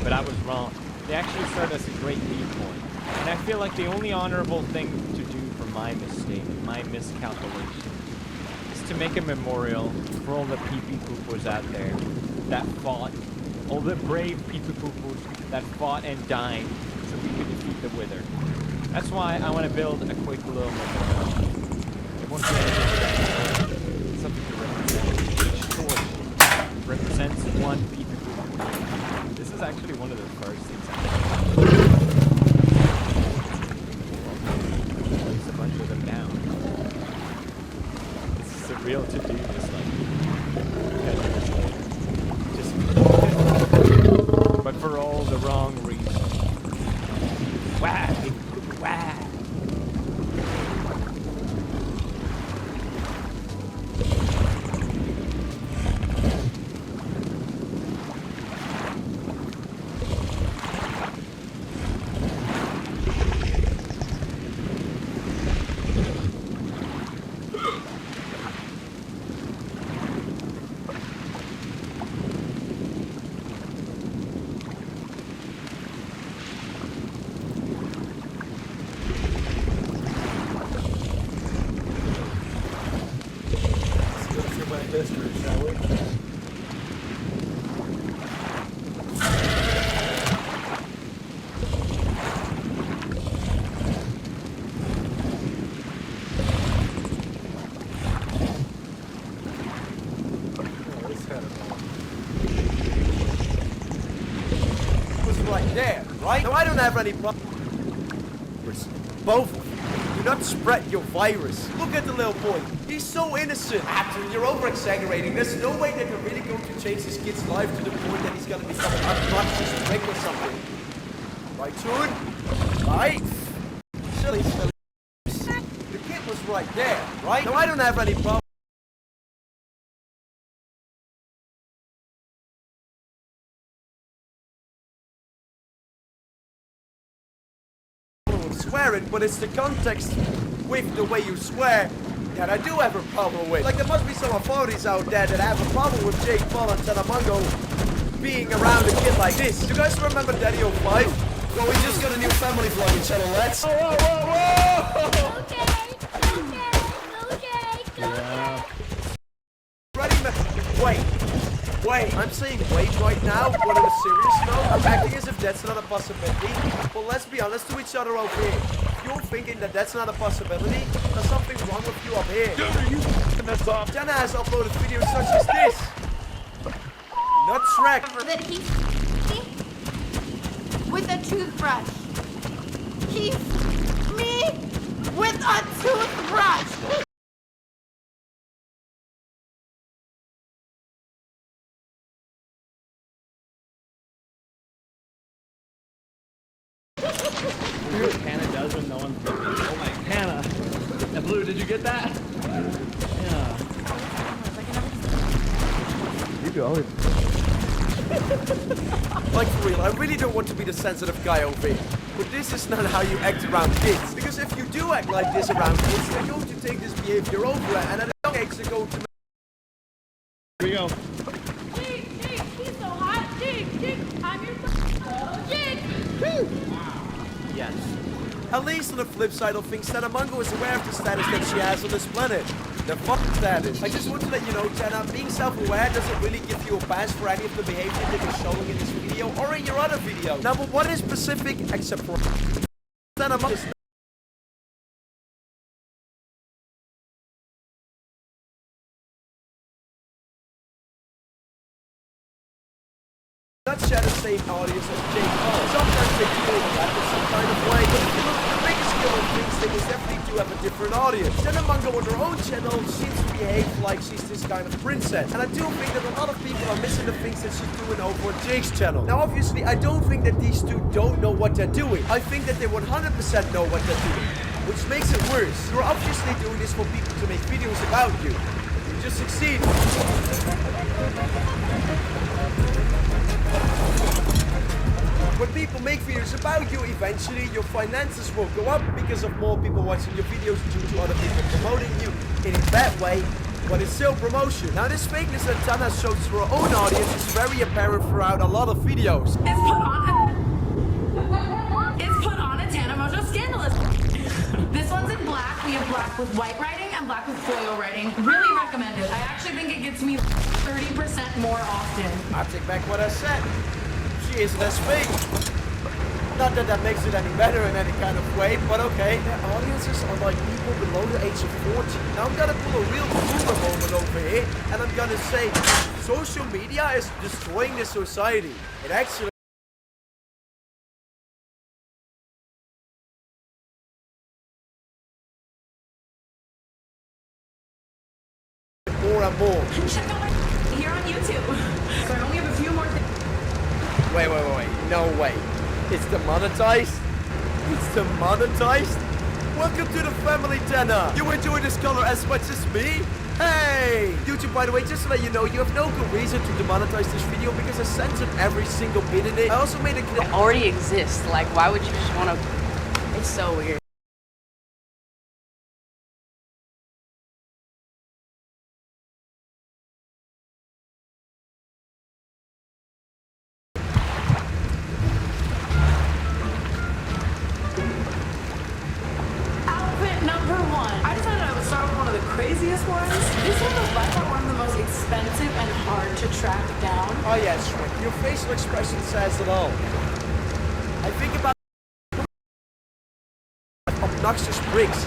But I was wrong. They actually served as a great lead point. And I feel like the only honorable thing to do for my mistake, my miscalculation, is to make a memorial for all the pee-pee-poo-poos out there that fought, all the brave pee-pee-poo-poos that fought and died so we could defeat the Wither. That's why I want to build a quick little memorial. It won't be anything. Something to represent. Each torch represents one pee-pee-poo-poo. This is actually one of the first things I did. Place a bunch of them down. This is a real to-do, just but for all the wrong reasons. Wah! Wah! History, shall we? Was right there, right? Now I don't have any problem. Both of you. Do not spread your virus. Look at the little boy. He's so innocent. Actually, you're over-exaggerating. There's no way that you're really going to change this kid's life to the point that he's gonna become an unconscious prick or something. Right, Toon? Right? Silly. The kid was right there, right? Now I don't have any problem. Swearing, but it's the context with the way you swear that I do have a problem with. Like, there must be some authorities out there that have a problem with Jake Paul and Salamango being around a kid like this. You guys remember Daddy 05? Well, we just got a new family vlogging channel, let's. Whoa, whoa, whoa, whoa! Yeah. Ready, wait, I'm saying wait right now, but on a serious note, I'm acting as if that's not a possibility. But let's be honest to each other over here. If you're thinking that that's not a possibility, there's something wrong with you up here. Jenna has uploaded videos such as this. Not Shrek. That with a toothbrush. He's me with a toothbrush. Did you get that? Yeah. You go. Like for real, I really don't want to be the sensitive guy over here. But this is not how you act around kids. Because if you do act like this around kids, they're going to take this behavior over and at a young age they're going to... Here we go. Jake, he's so hot. Jake, I'm your Jake. Yes. At least on the flip side of things, Tanamango is aware of the status that she has on this planet. The fucking status. I just want to let you know, Tana, being self-aware doesn't really give you a pass for any of the behavior that you're showing in this video or in your other videos. Now, but what is specific except for Tanamango is not share the same audience as Jake Paul. Sometimes they do that in some kind of way, but if you look at the big scale of things, they most definitely do have a different audience. Tanamango on her own channel seems to behave like she's this kind of princess. And I do think that a lot of people are missing the things that she's doing over on Jake's channel. Now obviously I don't think that these two don't know what they're doing. I think that they 100% know what they're doing. Which makes it worse. You're obviously doing this for people to make videos about you. You just succeed. When people make videos about you, eventually your finances will go up because of more people watching your videos due to other people promoting you in a bad way, but it's still promotion. Now this fakeness that Tana shows to her own audience is very apparent throughout a lot of videos. It's put on a Tanamojo scandalous. This one's in black. We have black with white writing and black with foil writing. Really recommend it. I actually think it gets me 30% more often. I take back what I said. She isn't as fake. Not that that makes it any better in any kind of way, but okay. Their audiences are like people below the age of 40. Now I'm gonna pull a real boomer moment over here, and I'm gonna say, social media is destroying this society. It actually... more and more. Check out my here on YouTube. So I only have a few more things. Wait. No way. It's demonetized? It's demonetized? Welcome to the family, Tana. You enjoy this color as much as me? Hey! YouTube, by the way, just to let you know, you have no good reason to demonetize this video because I censored every single bit in it. I also made it clear... It already exists. Like, why would you just want to... It's so weird. Craziest ones. This one was by far one of the most expensive and hard to track down. Oh yes, Rick. Your facial expression says it all. I think about obnoxious bricks.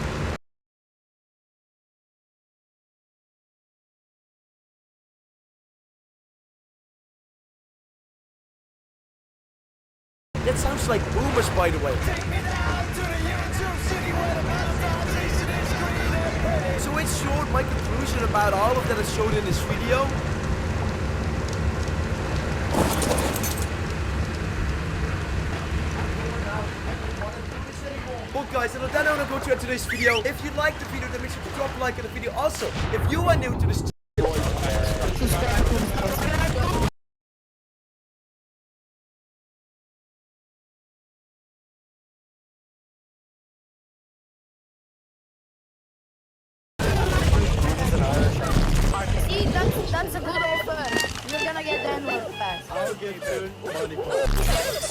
That sounds like boomers, by the way. Take me down to the YouTube city where the monetization is green. So in short, my conclusion about all of that I showed in this video. Well guys, and on that note, I'm going to end today's video. If you liked the video, then make sure to drop a like on the video. Also, if you are new to this channel, That's a good old fun. You're gonna get downloaded fast. I'll give you money.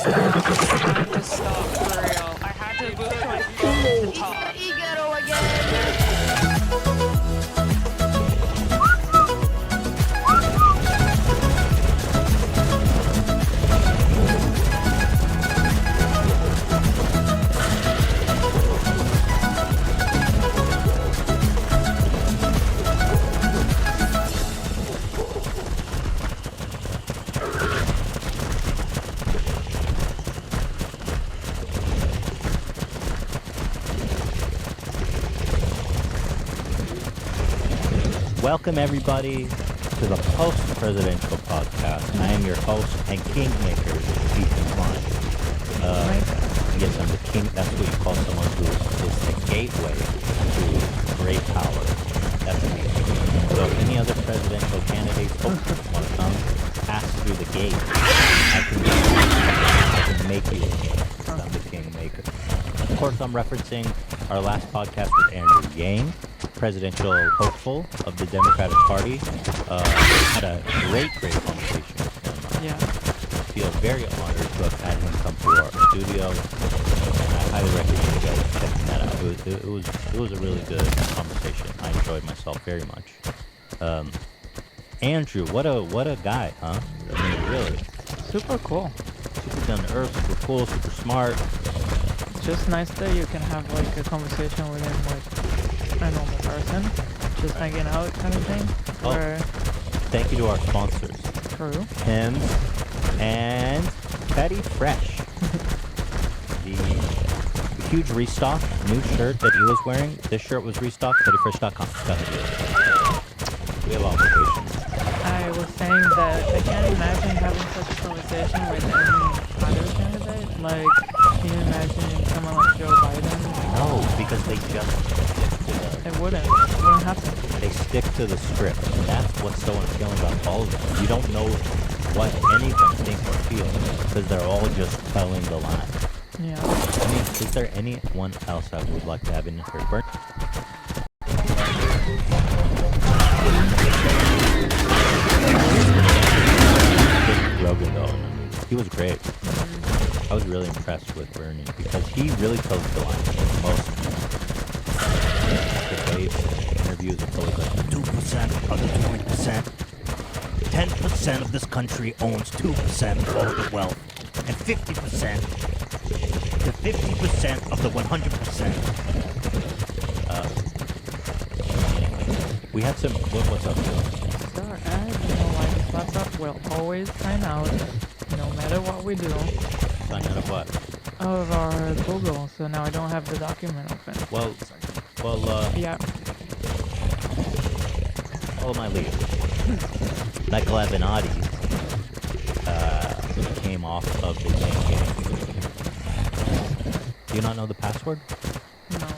I had to stop for real. I had to move my phone to talk. Ego again. Welcome everybody to the post-presidential podcast. I am your host and kingmaker, Ethan Klein. I guess I'm the king. That's what you call someone who is the gateway to great power. That's me. So if any other presidential candidates want to come, pass through the gate. I can make you a king. I'm the kingmaker. Of course, I'm referencing our last podcast with Andrew Yang, presidential hopeful of the Democratic Party. Had a great conversation with him. Yeah. I feel very honored to have had him come to our studio, and I highly recommend you guys checking that out. It was a really good conversation. I enjoyed myself very much. Andrew, what a guy, huh? I mean, really. Super cool. Super down to earth, super cool, super smart. It's just nice that you can have like a conversation with him like a normal person, just hanging out kind of thing. Where... Thank you to our sponsors. True. Hims and Petty Fresh. the huge restock, new shirt that he was wearing. This shirt was restocked. PettyFresh.com. We have obligations. I was saying that I can't imagine having such a conversation with any other candidate. Like, can you imagine someone like Joe Biden? No, because they just It wouldn't happen. They stick to the script. And that's what's so unappealing about all of them. You don't know what any of them think or feel because they're all just telling the lie. Yeah. I mean, is there anyone else I would like to have in here? Burn. Rogan though, he was great. I was really impressed with Bernie because he really tells the line. Most debates, interviews are always like 2% of the 20%. 10% of this country owns 2% of all the wealth, and 50% to 50% of the 100%. We had some. What's up, Phil? This laptop will always sign out, no matter what we do. Sign out of what? Of our Google, so now I don't have the document open. Well, yeah. Follow my lead. Michael Avenatti came off of the game. Do you not know the password? No.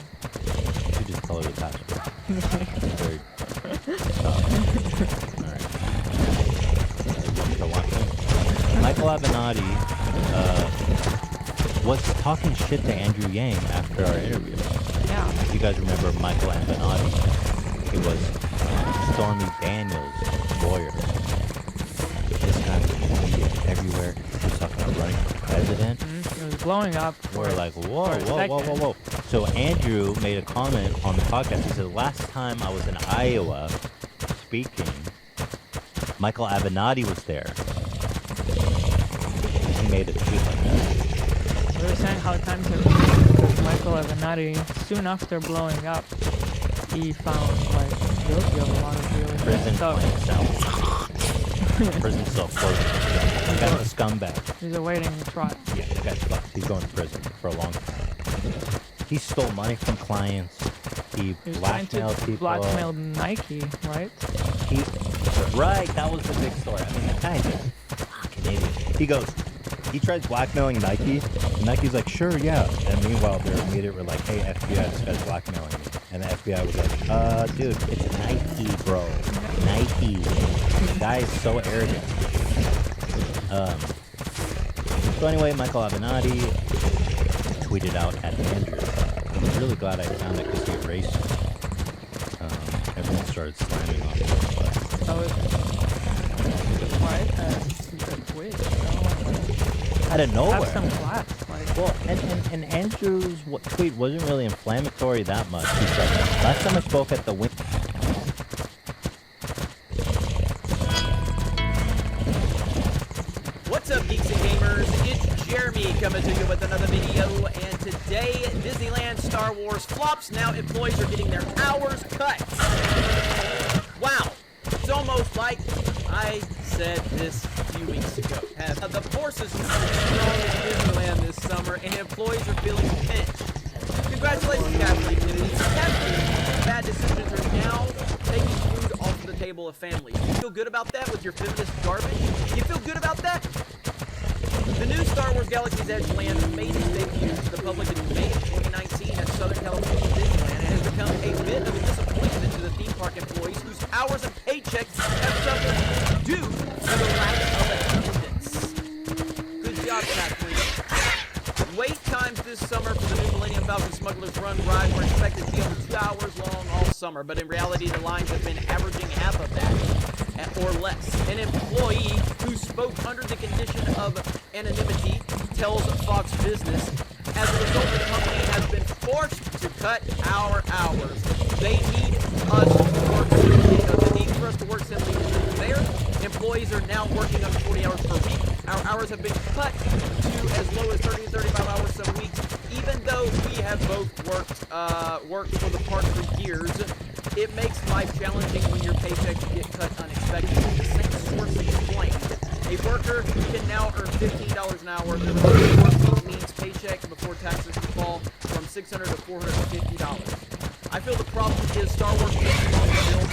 You should just tell her the password. Very Michael Avenatti was talking shit to Andrew Yang after our interview. Yeah. If you guys remember Michael Avenatti, he was Stormy Daniels' lawyer. This guy was everywhere. He was talking about running for president. It was blowing up. We're like, whoa. So Andrew made a comment on the podcast. He said, last time I was in Iowa speaking, Michael Avenatti was there. He made a tweet like that. We were saying how times have changed because Michael Avenatti, soon after blowing up, he found like guilty of a lot of really prison stuff. Prison self-closing. That guy's a scumbag. He's awaiting trial. Yeah, that guy's fucked. He's going to prison for a long time. He stole money from clients. He blackmailed people. Blackmailed Nike, right? Right, that was the big story. I mean, that guy's a fucking idiot. He tries blackmailing Nike, and Nike's like, sure, yeah. And meanwhile, they're immediately like, hey, FBI, this guy's blackmailing me. And the FBI was like, dude, it's Nike, bro. Nike. The guy is so arrogant. So anyway, Michael Avenatti tweeted out at Andrew. I'm really glad I found it because he erased it. Everyone started slamming on it. Out of nowhere. Have some class, like. Well, and Andrew's tweet wasn't really inflammatory that much. He said, last time I spoke at the win. What's up, geeks and gamers? It's Jeremy coming to you with another video, and today, Disneyland Star Wars flops. Now employees are getting their hours cut. Wow. It's almost like I said this a few weeks ago. The forces are strong in Disneyland this summer, and employees are feeling pinched. Congratulations, Kathleen Kennedy. Kathleen, bad decisions are now taking food off the table of families. You feel good about that with your feminist garbage? You feel good about that? The new Star Wars Galaxy's Edge land made its debut to the public in May of 2019 at Southern California Disneyland and has become a bit of a disappointment to the theme park employees whose hours and paychecks have suffered due to the lack of attendance. Good job, Kathleen. Wait times this summer for the new Millennium Falcon Smuggler's Run ride were expected to be over 2 hours long all summer, but in reality the lines have been averaging half of that, or less. An employee who spoke under the condition of anonymity tells Fox Business, as a result the company has been forced to cut our hours. They need us to work simply. The need for us to work simply isn't there. Employees are now working under 40 hours per week. Our hours have been cut to as low as 30 to 35 hours some weeks, even though we have both worked for the park for years. It makes life challenging when your paychecks get cut unexpectedly. The same source explained. A worker can now earn $15 an hour. The work week means paycheck before taxes will fall from $600 to $450. I feel the problem is Star Wars takes long to build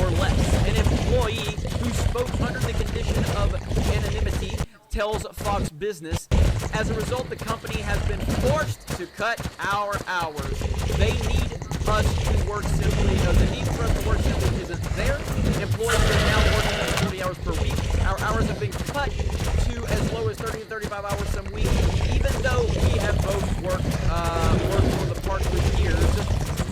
or less. An employee who spoke under the condition of anonymity tells Fox Business, as a result the company has been forced to cut our hours. They need us to work simply. The need for us to work simply isn't there. Employees are now working under 40 hours per week. Our hours have been cut to as low as 30 to 35 hours some weeks, even though we have both worked for the park for years.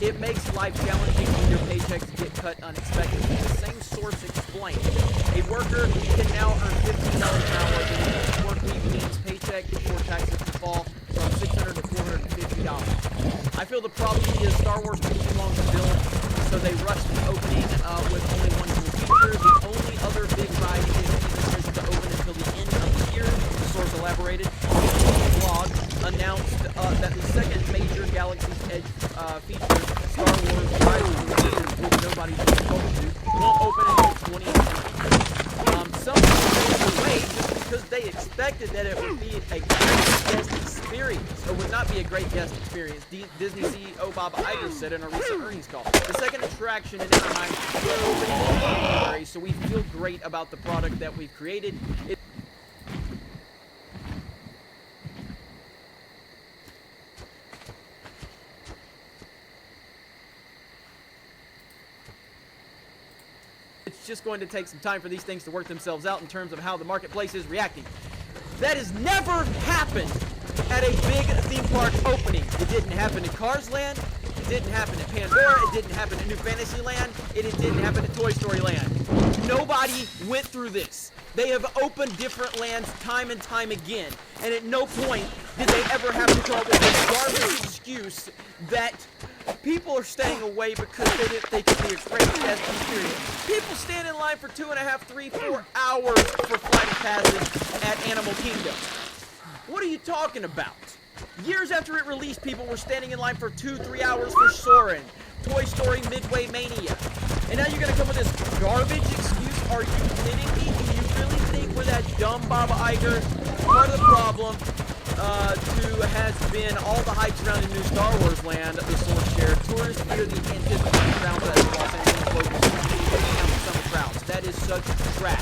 It makes life challenging when your paychecks get cut unexpectedly. The same source explained. A worker can now earn $15 an hour. The work week means paycheck before taxes will fall from $600 to $450. I feel the problem is Star Wars took too long to build, so they rushed the opening with only one cool feature. The only other big ride isn't even scheduled to open until the end of the year. The source elaborated. The blog announced that the second major Galaxy's Edge feature, Star Wars Rise of the Resistance, which nobody's been told to, won't open until 2018. Some people away just because they expected that it would be a great guest experience, or would not be a great guest experience. Disney CEO Bob Iger said in a recent earnings call. The second attraction in Anaheim will open in January, so we feel great about the product that we've created. It's just going to take some time for these things to work themselves out in terms of how the marketplace is reacting. That has never happened at a big theme park opening. It didn't happen in Cars Land. It didn't happen in Pandora. It didn't happen in New Fantasyland. It didn't happen in Toy Story Land. Nobody went through this. They have opened different lands time and time again, and at no point did they ever have to come up with this garbage excuse that people are staying away because they didn't think it'd be a great guest experience. People stand in line for 2.5, 3, 4 hours for flight passes at Animal Kingdom. What are you talking about? Years after it released, people were standing in line for 2-3 hours for Soarin', Toy Story Midway Mania. And now you're gonna come with this garbage excuse? Are you kidding me? Do you really think we're that dumb, Bob Iger? Part of the problem has been all the hype surrounding New Star Wars Land, the source shared. Tourists fear the anticipated crowd that the Los Angeles locals the summer crowds. That is such trash.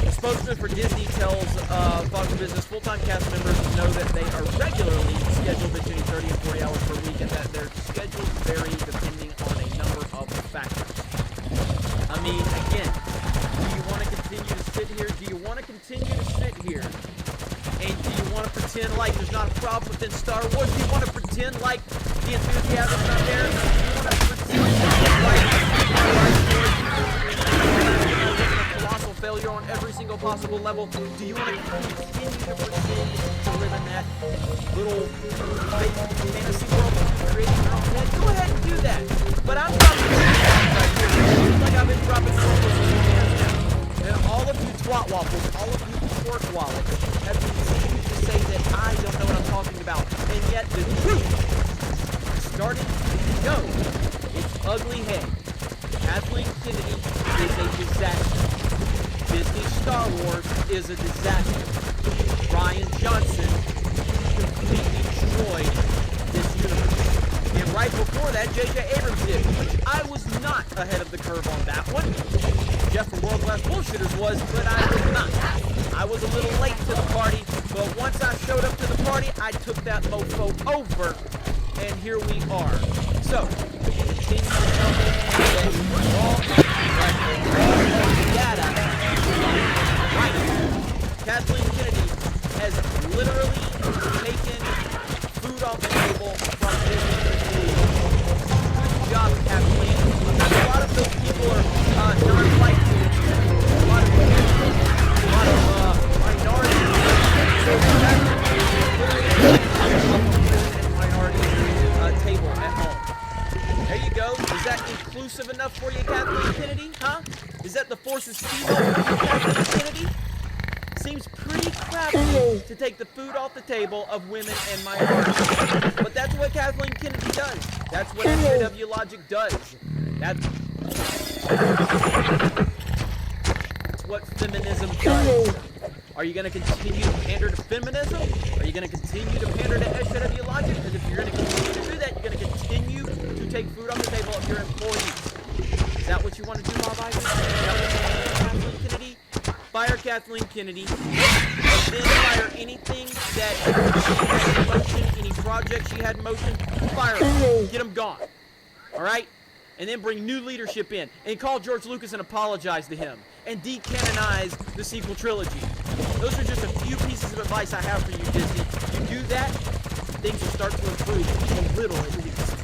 The spokesman for Disney tells Fox Business full-time cast members know that they are regularly scheduled between 30 and 40 hours per week, and that their schedules vary depending on a number of factors. I mean, again, do you want to continue to sit here? Do you want to continue to sit here? And do you want to pretend like there's not a problem within Star Wars? Do you want to pretend like the enthusiasm's not there? Do you want to pretend like colossal failure on every single possible level? Do you want to continue to pretend to live in that little fantasy world that you created in your own head? Go ahead and do that. But I'm dropping right here, like I've been dropping hands now. And all of you twat waffles, all of you pork wallets, have continued to say that I don't know what I'm talking about. And yet the truth is starting to show its ugly head. Kathleen Kennedy is a disaster. Disney Star Wars is a disaster. Rian Johnson completely destroyed this universe. And right before that, J.J. Abrams did, which I was not ahead of the curve on that one. Jeff from World Class Bullshitters was, but I was not. I was a little late to the party, but once I showed up to the party, I took that mofo over and here we are. So, continue to tell me that all data. Right. Kathleen Kennedy has literally taken food off the table from Disney employees. Good job, Kathleen. Because a lot of those people are non-white people. A lot of minorities. So minority table at home. There you go. Is that inclusive enough for you, Kathleen Kennedy? Huh? Is that the forces female for you, Kathleen Kennedy? Seems pretty crappy to take the food off the table of women and minorities. But that's what Kathleen Kennedy does. That's what SJW Logic does. That's what feminism does. Are you going to continue to pander to feminism? Are you going to continue to pander to SJW Logic? Because if you're going to continue to do that, you're going to continue to take food off the table of your employees. Is that what you want to do, Mob Isaac? Is that what you want to do, Kathleen Kennedy? Fire Kathleen Kennedy, and then fire anything that she had in motion, any project she had in motion, fire them. Get them gone. Alright? And then bring new leadership in, and call George Lucas and apologize to him, and decanonize the sequel trilogy. Those are just a few pieces of advice I have for you, Disney. You do that, things will start to improve, a little at least.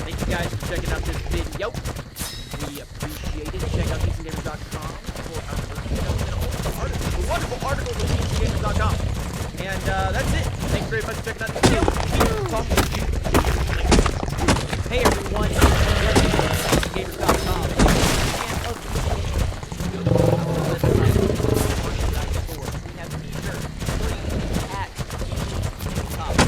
Thank you guys for checking out this video. We appreciate it. Check out DecentGamers.com for our wonderful articles at DecentGamers.com. And that's it. Thanks very much for checking out the video. Keep talking to you. Hey everyone, it's DecentGamers.com. We have t-shirts free at DecentGamers.com.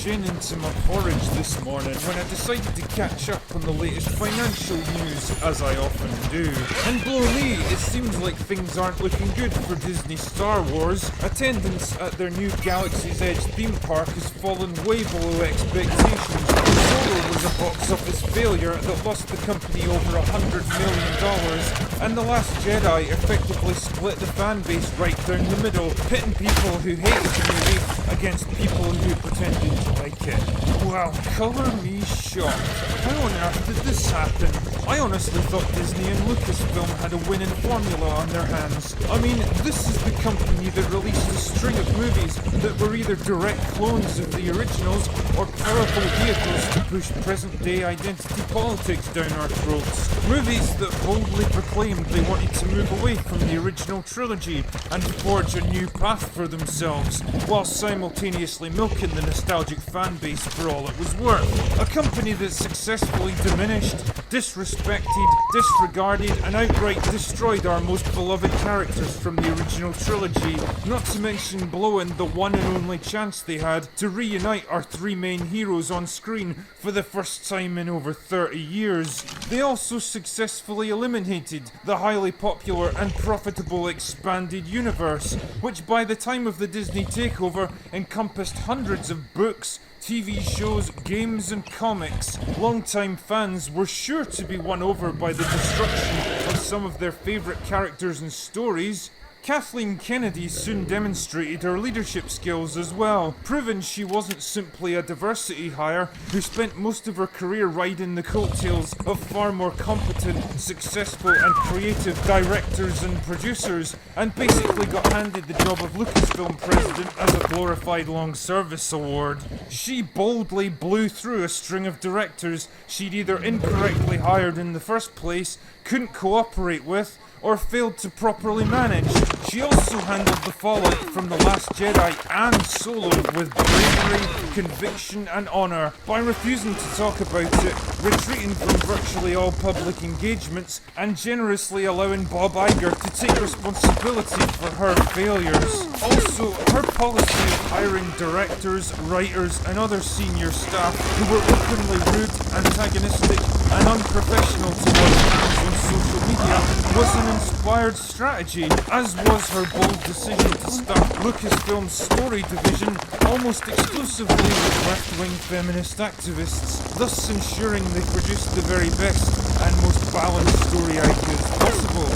Into my porridge this morning when I decided to catch up on the latest financial news, as I often do. And blow me, it seems like things aren't looking good for Disney Star Wars. Attendance at their new Galaxy's Edge theme park has fallen way below expectations. Solo was a box office failure that lost the company over $100 million, and The Last Jedi effectively split the fan base right down the middle, pitting people who hated the movie against people who pretended to like it. Well, colour me shocked. How on earth did this happen? I honestly thought Disney and Lucasfilm had a winning formula on their hands. I mean, this is the company that released a string of movies that were either direct clones of the originals or powerful vehicles to push present-day identity politics down our throats. Movies that boldly proclaimed they wanted to move away from the original trilogy and forge a new path for themselves, while simultaneously milking the nostalgic fan base for all it was worth. A company that successfully diminished, disrespected, disregarded, and outright destroyed our most beloved characters from the original trilogy, not to mention blowing the one and only chance they had to reunite our three main heroes on screen for the first time in over 30 years. They also successfully eliminated the highly popular and profitable expanded universe, which by the time of the Disney takeover encompassed hundreds of books, TV shows, games and comics. Longtime fans were sure to be won over by the destruction of some of their favourite characters and stories. Kathleen Kennedy soon demonstrated her leadership skills as well, proving she wasn't simply a diversity hire who spent most of her career riding the coattails of far more competent, successful and creative directors and producers, and basically got handed the job of Lucasfilm president as a glorified long service award. She boldly blew through a string of directors she'd either incorrectly hired in the first place, couldn't cooperate with, or failed to properly manage. She also handled the fallout from The Last Jedi and Solo with bravery, conviction and honour by refusing to talk about it, retreating from virtually all public engagements and generously allowing Bob Iger to take responsibility for her failures. Also, her policy of hiring directors, writers and other senior staff who were openly rude, antagonistic and unprofessional towards fans on social media was an inspired strategy, as was her bold decision to staff Lucasfilm's story division almost exclusively with left-wing feminist activists, thus ensuring they produced the very best and most balanced story ideas possible.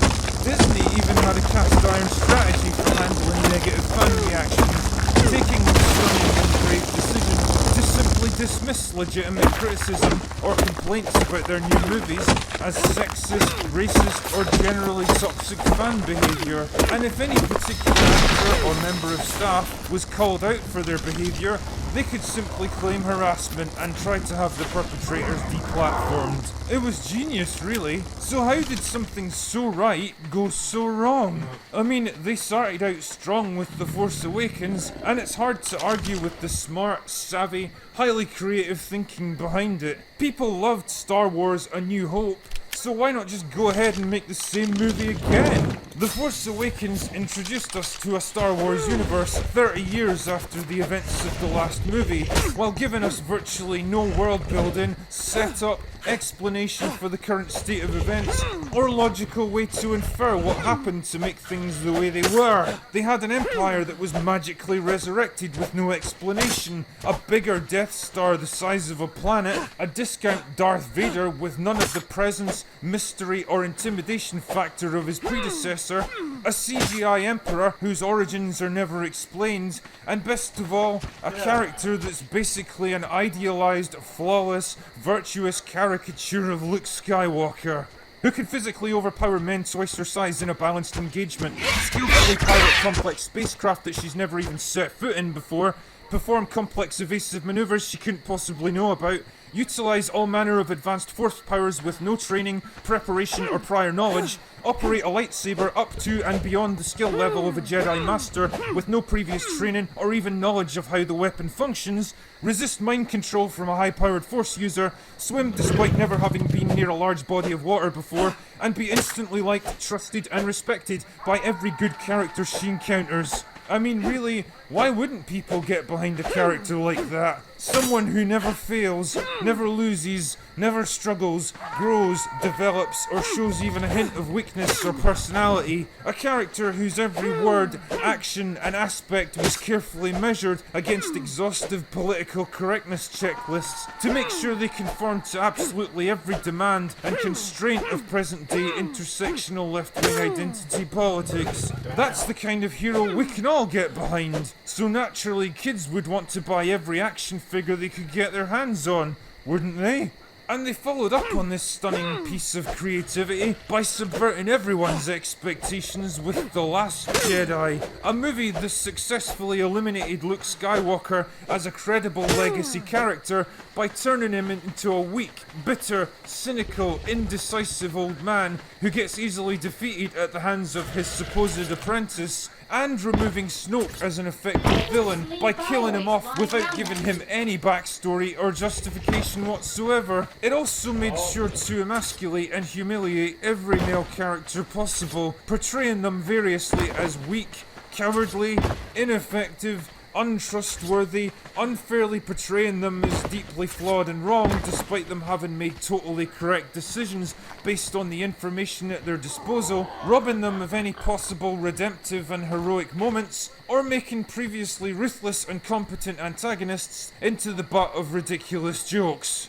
Disney even had a cast-iron strategy for handling negative fan reactions, taking the stunning and brave decision to simply dismiss legitimate criticism or complaints about their new movies as sexist, racist, or generally toxic fan behaviour. And if any particular actor or member of staff was called out for their behaviour, they could simply claim harassment and try to have the perpetrators deplatformed. It was genius, really. So how did something so right go so wrong? I mean, they started out strong with The Force Awakens, and it's hard to argue with the smart, savvy, highly creative thinking behind it. People loved Star Wars A New Hope, so why not just go ahead and make the same movie again? The Force Awakens introduced us to a Star Wars universe 30 years after the events of the last movie, while giving us virtually no world building, setup, explanation for the current state of events, or logical way to infer what happened to make things the way they were. They had an empire that was magically resurrected with no explanation, a bigger Death Star the size of a planet, a discount Darth Vader with none of the presence, mystery or intimidation factor of his predecessor, a CGI Emperor whose origins are never explained, and best of all, a character that's basically an idealized, flawless, virtuous caricature of Luke Skywalker, who can physically overpower men twice her size in a balanced engagement, skillfully pilot complex spacecraft that she's never even set foot in before, perform complex evasive maneuvers she couldn't possibly know about, utilize all manner of advanced force powers with no training, preparation or prior knowledge, operate a lightsaber up to and beyond the skill level of a Jedi Master with no previous training or even knowledge of how the weapon functions, resist mind control from a high-powered force user, swim despite never having been near a large body of water before, and be instantly liked, trusted and respected by every good character she encounters. I mean, really, why wouldn't people get behind a character like that? Someone who never fails, never loses, never struggles, grows, develops, or shows even a hint of weakness or personality. A character whose every word, action, and aspect was carefully measured against exhaustive political correctness checklists to make sure they conform to absolutely every demand and constraint of present-day intersectional left-wing identity politics. That's the kind of hero we can all get behind. So naturally, kids would want to buy every action figure they could get their hands on, wouldn't they? And they followed up on this stunning piece of creativity by subverting everyone's expectations with The Last Jedi, a movie that successfully eliminated Luke Skywalker as a credible legacy character by turning him into a weak, bitter, cynical, indecisive old man who gets easily defeated at the hands of his supposed apprentice, and removing Snoke as an effective villain by killing him off without giving him any backstory or justification whatsoever. It also made sure to emasculate and humiliate every male character possible, portraying them variously as weak, cowardly, ineffective, untrustworthy, unfairly portraying them as deeply flawed and wrong despite them having made totally correct decisions based on the information at their disposal, robbing them of any possible redemptive and heroic moments, or making previously ruthless and competent antagonists into the butt of ridiculous jokes.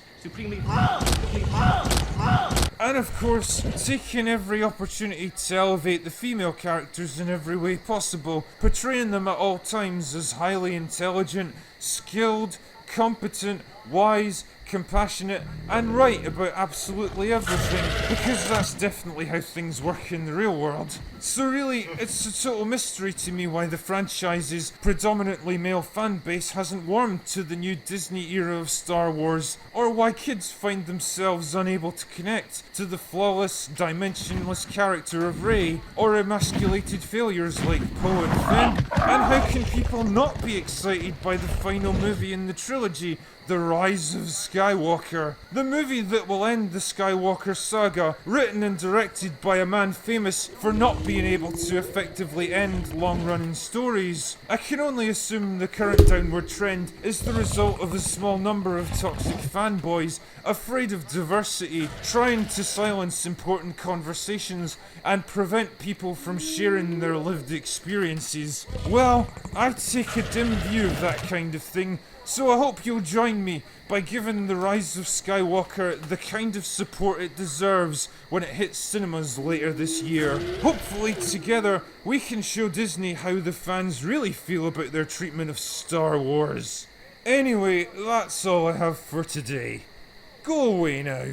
And of course, taking every opportunity to elevate the female characters in every way possible, portraying them at all times as highly intelligent, skilled, competent, wise, compassionate, and right about absolutely everything, because that's definitely how things work in the real world. So really, it's a total mystery to me why the franchise's predominantly male fan base hasn't warmed to the new Disney era of Star Wars, or why kids find themselves unable to connect to the flawless, dimensionless character of Rey, or emasculated failures like Poe and Finn, and how can people not be excited by the final movie in the trilogy, The Rise of Skywalker, the movie that will end the Skywalker saga, written and directed by a man famous for not being able to effectively end long-running stories. I can only assume the current downward trend is the result of a small number of toxic fanboys afraid of diversity, trying to silence important conversations and prevent people from sharing their lived experiences. Well, I take a dim view of that kind of thing, so I hope you'll join me by giving The Rise of Skywalker the kind of support it deserves when it hits cinemas later this year. Hopefully together we can show Disney how the fans really feel about their treatment of Star Wars. Anyway, that's all I have for today. Go away now.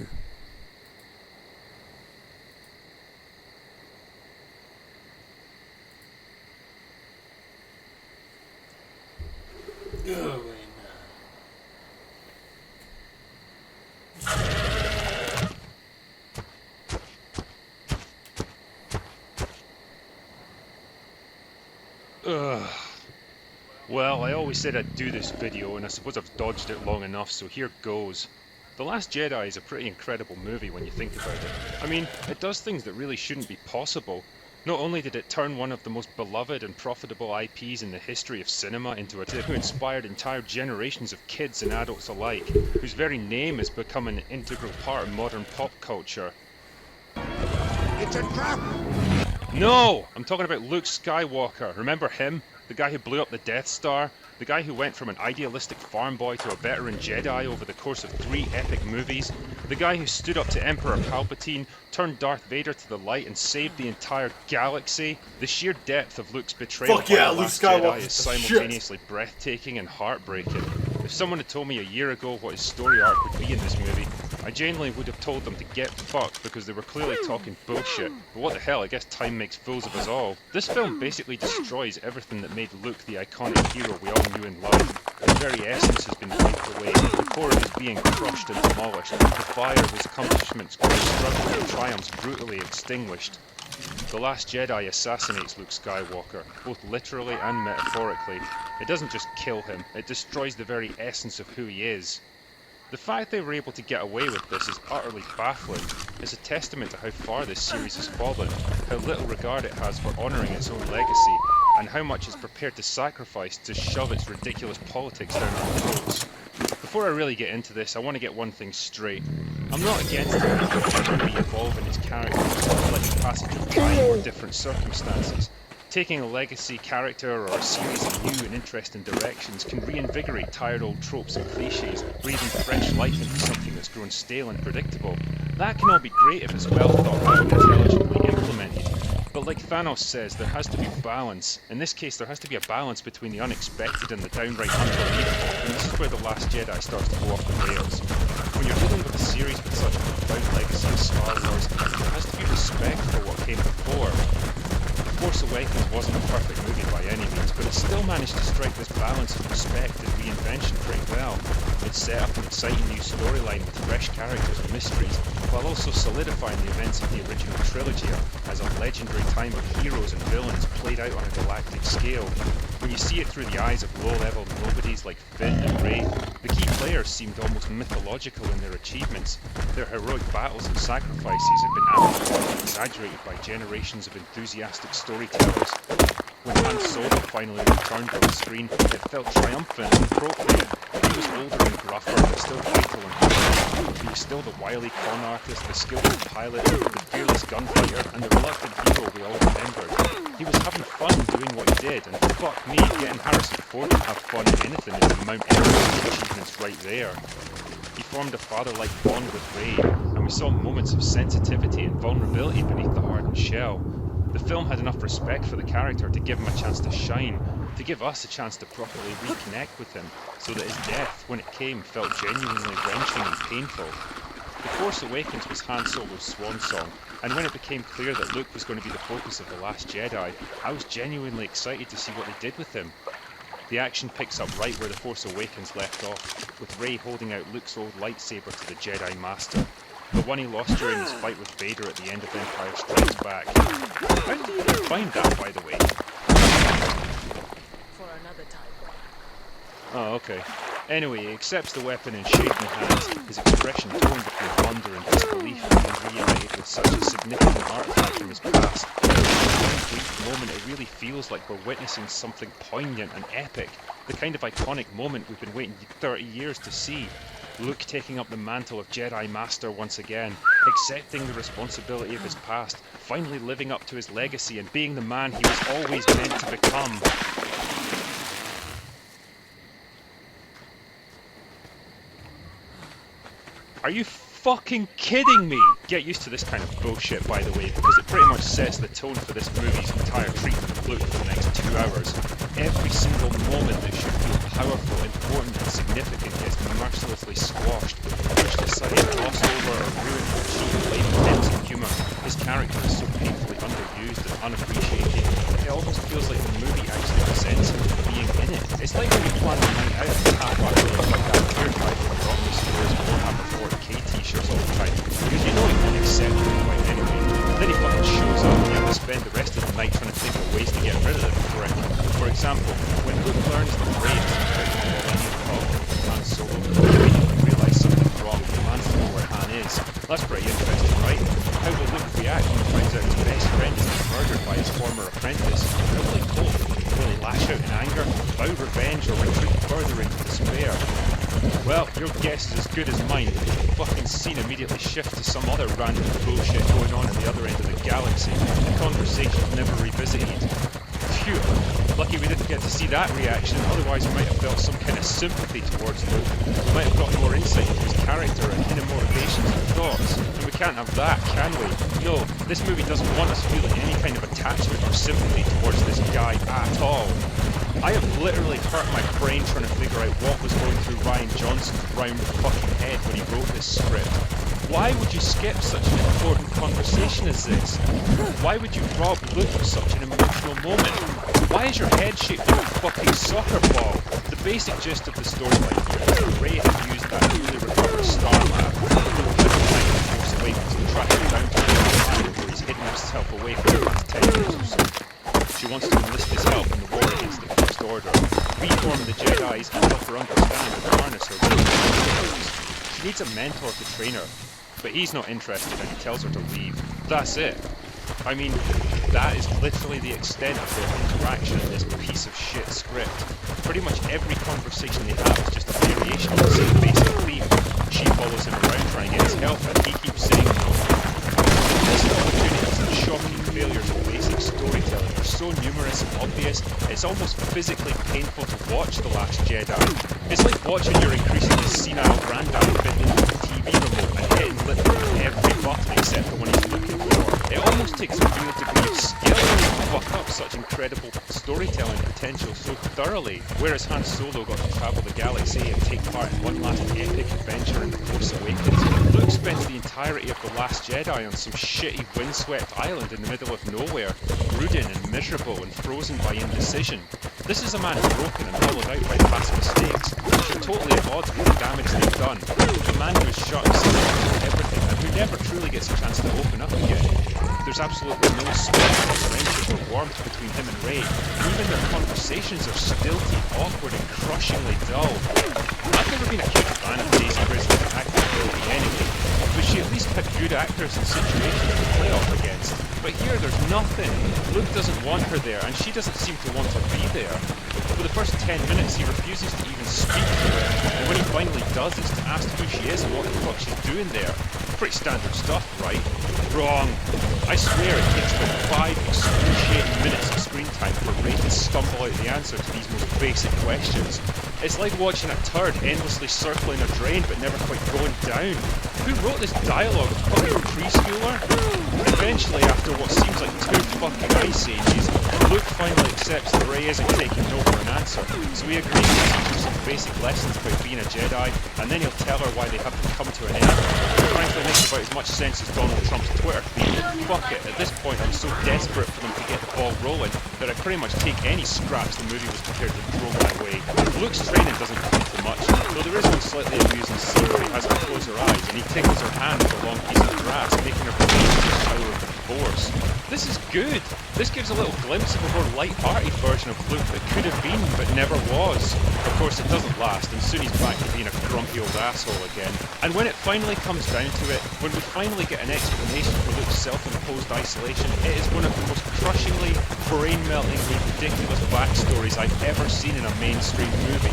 Well, I always said I'd do this video, and I suppose I've dodged it long enough, so here goes. The Last Jedi is a pretty incredible movie when you think about it. I mean, it does things that really shouldn't be possible. Not only did it turn one of the most beloved and profitable IPs in the history of cinema into a who inspired entire generations of kids and adults alike, whose very name has become an integral part of modern pop culture. It's a trap! No! I'm talking about Luke Skywalker. Remember him? The guy who blew up the Death Star? The guy who went from an idealistic farm boy to a veteran Jedi over the course of 3 epic movies? The guy who stood up to Emperor Palpatine, turned Darth Vader to the light and saved the entire galaxy? The sheer depth of Luke's betrayal by the Last Jedi is simultaneously breathtaking and heartbreaking. If someone had told me a year ago what his story arc would be in this movie, I genuinely would have told them to get fucked because they were clearly talking bullshit. But what the hell, I guess time makes fools of us all. This film basically destroys everything that made Luke the iconic hero we all knew and loved. His very essence has been wiped away, the core of his being crushed and demolished, the fire of his accomplishments, great struggles and triumphs brutally extinguished. The Last Jedi assassinates Luke Skywalker, both literally and metaphorically. It doesn't just kill him, it destroys the very essence of who he is. The fact they were able to get away with this is utterly baffling. It's a testament to how far this series has fallen, how little regard it has for honouring its own legacy, and how much it's prepared to sacrifice to shove its ridiculous politics down our throats. Before I really get into this, I want to get one thing straight. I'm not against it making a movie evolve in its character to reflect the passage of time or different circumstances. Taking a legacy character or a series of new and interesting directions can reinvigorate tired old tropes and cliches, breathing fresh life into something that's grown stale and predictable. That can all be great if it's well thought out and intelligently implemented. But like Thanos says, there has to be balance. In this case, there has to be a balance between the unexpected and the downright unbelievable, and this is where The Last Jedi starts to go off the rails. When you're dealing with a series with such a profound legacy as Star Wars, there has to be respect for what came before. Force Awakens wasn't a perfect movie by any means, but it still managed to strike this balance of respect and reinvention pretty well. It set up an exciting new storyline with fresh characters and mysteries, while also solidifying the events of the original trilogy as a legendary time of heroes and villains played out on a galactic scale. When you see it through the eyes of low-level nobodies like Finn and Rey, the key players seemed almost mythological in their achievements. Their heroic battles and sacrifices had been amplified and exaggerated by generations of enthusiastic storytellers. When Han Solo finally returned on the screen, it felt triumphant and appropriate. He was older and gruffer, but still vital and powerful. He was still the wily con artist, the skillful pilot, the fearless gunfighter, and the reluctant hero we all remembered. He was having fun doing what he did, and fuck me, getting Harrison Ford to have fun in anything is the Mount Everest of achievements right there. He formed a father-like bond with Rey, and we saw moments of sensitivity and vulnerability beneath the hardened shell. The film had enough respect for the character to give him a chance to shine, to give us a chance to properly reconnect with him, so that his death, when it came, felt genuinely wrenching and painful. The Force Awakens was Han Solo's swan song, and when it became clear that Luke was going to be the focus of The Last Jedi, I was genuinely excited to see what they did with him. The action picks up right where The Force Awakens left off, with Rey holding out Luke's old lightsaber to the Jedi Master, the one he lost during his fight with Vader at the end of Empire Strikes Back. How did you even find that, by the way? For another time. Oh, okay. Anyway, he accepts the weapon in shaking hands, his expression torn between wonder and disbelief at being reunited with such a significant artifact from his past. In one brief moment, it really feels like we're witnessing something poignant and epic, the kind of iconic moment we've been waiting 30 years to see. Luke taking up the mantle of Jedi Master once again, accepting the responsibility of his past, finally living up to his legacy and being the man he was always meant to become. Are you fucking kidding me? Get used to this kind of bullshit, by the way, because it pretty much sets the tone for this movie's entire treatment of Luke for the next 2 hours. Every single moment that should feel powerful, important and significant gets mercilessly squashed, pushed aside, glossed over or ruined for cheap, light-intensive humour. His character is so painfully underused and unappreciated, it almost feels like the movie actually resents him for being in it. It's like when you plan a night out at the half-hour village like that weird guy from Rocky stores won't have the 40k t-shirts all the time, because you know he won't accept it quite anyway. Then he fucking shows up and you have to spend the rest of the night trying to think of ways to get rid of him for it. For example, when Luke learns that Rey is the Millennium Falcon from Han Solo, he realises something's wrong and demands to know where Han is. That's pretty interesting, right? How will Luke react when he finds out his best friend has been murdered by his former apprentice? How will he cope? Will he lash out in anger, vow revenge, or retreat further into despair? Well, your guess is as good as mine. The fucking scene immediately shifts to some other random bullshit going on at the other end of the galaxy. The conversation's never revisited. Phew. Lucky we didn't get to see that reaction, otherwise we might have felt some kind of sympathy towards Luke. We might have gotten more insight into his character and inner motivations and thoughts. And we can't have that, can we? No, this movie doesn't want us feeling any kind of attachment or sympathy towards this guy at all. I have literally hurt my brain trying to figure out what was going through Rian Johnson's round fucking head when he wrote this script. Why would you skip such an important conversation as this? Why would you rob Luke of such an emotional moment? Why is your head shaped like a fucking soccer ball? The basic gist of the storyline here is that Rey has used that newly recovered star map to the Force Awakens and track him down to the planet where he's hidden himself away for the last 10 years or so. She wants to enlist his help in the war against the First Order, reform the Jedi's and help her understand and harness her powers. She needs a mentor to train her, but he's not interested and he tells her to leave. That's it. I mean, that is literally the extent of their interaction in this piece of shit script. Pretty much every conversation they have is just a variation of the same basic theme. She follows him around trying to get his help and he keeps saying no. Missed opportunities and shocking failures of basic storytelling are so numerous and obvious, it's almost physically painful to watch The Last Jedi. It's like watching your increasingly senile granddad fit into the TV remote and hitting literally every button except the one he's looking for. It almost takes a real degree of skill to fuck up such incredible storytelling potential so thoroughly. Whereas Han Solo got to travel the galaxy and take part in one last epic adventure in The Force Awakens, Luke spends the entirety of The Last Jedi on some shitty windswept island in the middle of nowhere, brooding and miserable and frozen by indecision. This is a man broken and hollowed out by past mistakes, which are totally at odds with the damage they've done. A man who has shut himself out of everything and who never truly gets a chance to open up again. There's absolutely no spark of friendship or warmth between him and Rey. Even their conversations are stilty, awkward and crushingly dull. I've never been a huge fan of Daisy Ridley's acting ability anyway, but she at least had good actors and situations to play off against. But here there's nothing. Luke doesn't want her there, and she doesn't seem to want to be there. For the first 10 minutes he refuses to even speak to her, and when he finally does it's to ask who she is and what the fuck she's doing there. Pretty standard stuff, right? Wrong. I swear it takes about 5 excruciating minutes of screen time for Rey to stumble out the answer to these most basic questions. It's like watching a turd endlessly circling a drain but never quite going down. Who wrote this dialogue? A fucking preschooler? Eventually, after what seems like 2 fucking ice ages, Luke finally accepts that Rey isn't taking no for an answer, so he agrees to teach her some basic lessons about being a Jedi, and then he'll tell her why they have to come to an end. It frankly makes about as much sense as Donald Trump's Twitter feed. Fuck it, at this point I'm so desperate for them to get the ball rolling that I'd pretty much take any scraps the movie was prepared to throw my way. Luke's training doesn't come to much, though there is one slightly amusing scene where he has her close her eyes and he tickles her hand with a long piece of grass, making her believe the power of the Force. This is good. This gives a little glimpse of a more light-hearted version of Luke that could have been, but never was. Of course, it doesn't last, and soon he's back to being a grumpy old asshole again. And when it finally comes down to it, when we finally get an explanation for Luke's self-imposed isolation, it is one of the most crushingly, brain-meltingly ridiculous backstories I've ever seen in a mainstream movie.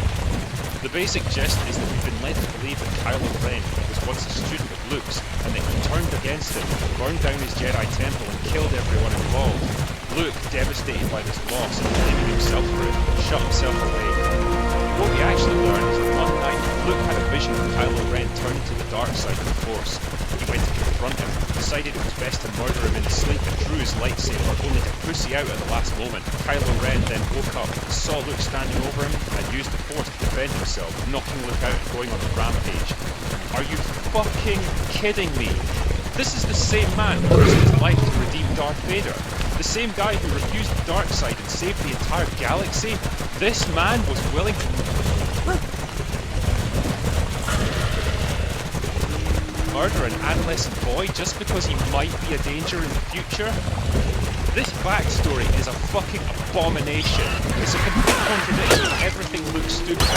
The basic gist is that we've been led to believe that Kylo Ren was once a student of Luke's, and that he turned against him, burned down his Jedi temple and killed everyone involved. Luke, devastated by this loss and blaming himself for it, shut himself away. What we actually learn is that one night, Luke had a vision of Kylo Ren turning to the dark side of the Force. He went to confront him, decided it was best to murder him in his sleep and drew his lightsaber, only to pussy out at the last moment. Kylo Ren then woke up, saw Luke standing over him, and used the Force to defend himself, knocking Luke out and going on a rampage. Are you fucking kidding me? This is the same man who risked his life to redeem Darth Vader. The same guy who refused the dark side and saved the entire galaxy. This man was willing to murder an adolescent boy just because he might be a danger in the future? This backstory is a fucking abomination. It's a complete contradiction of everything Luke stood for.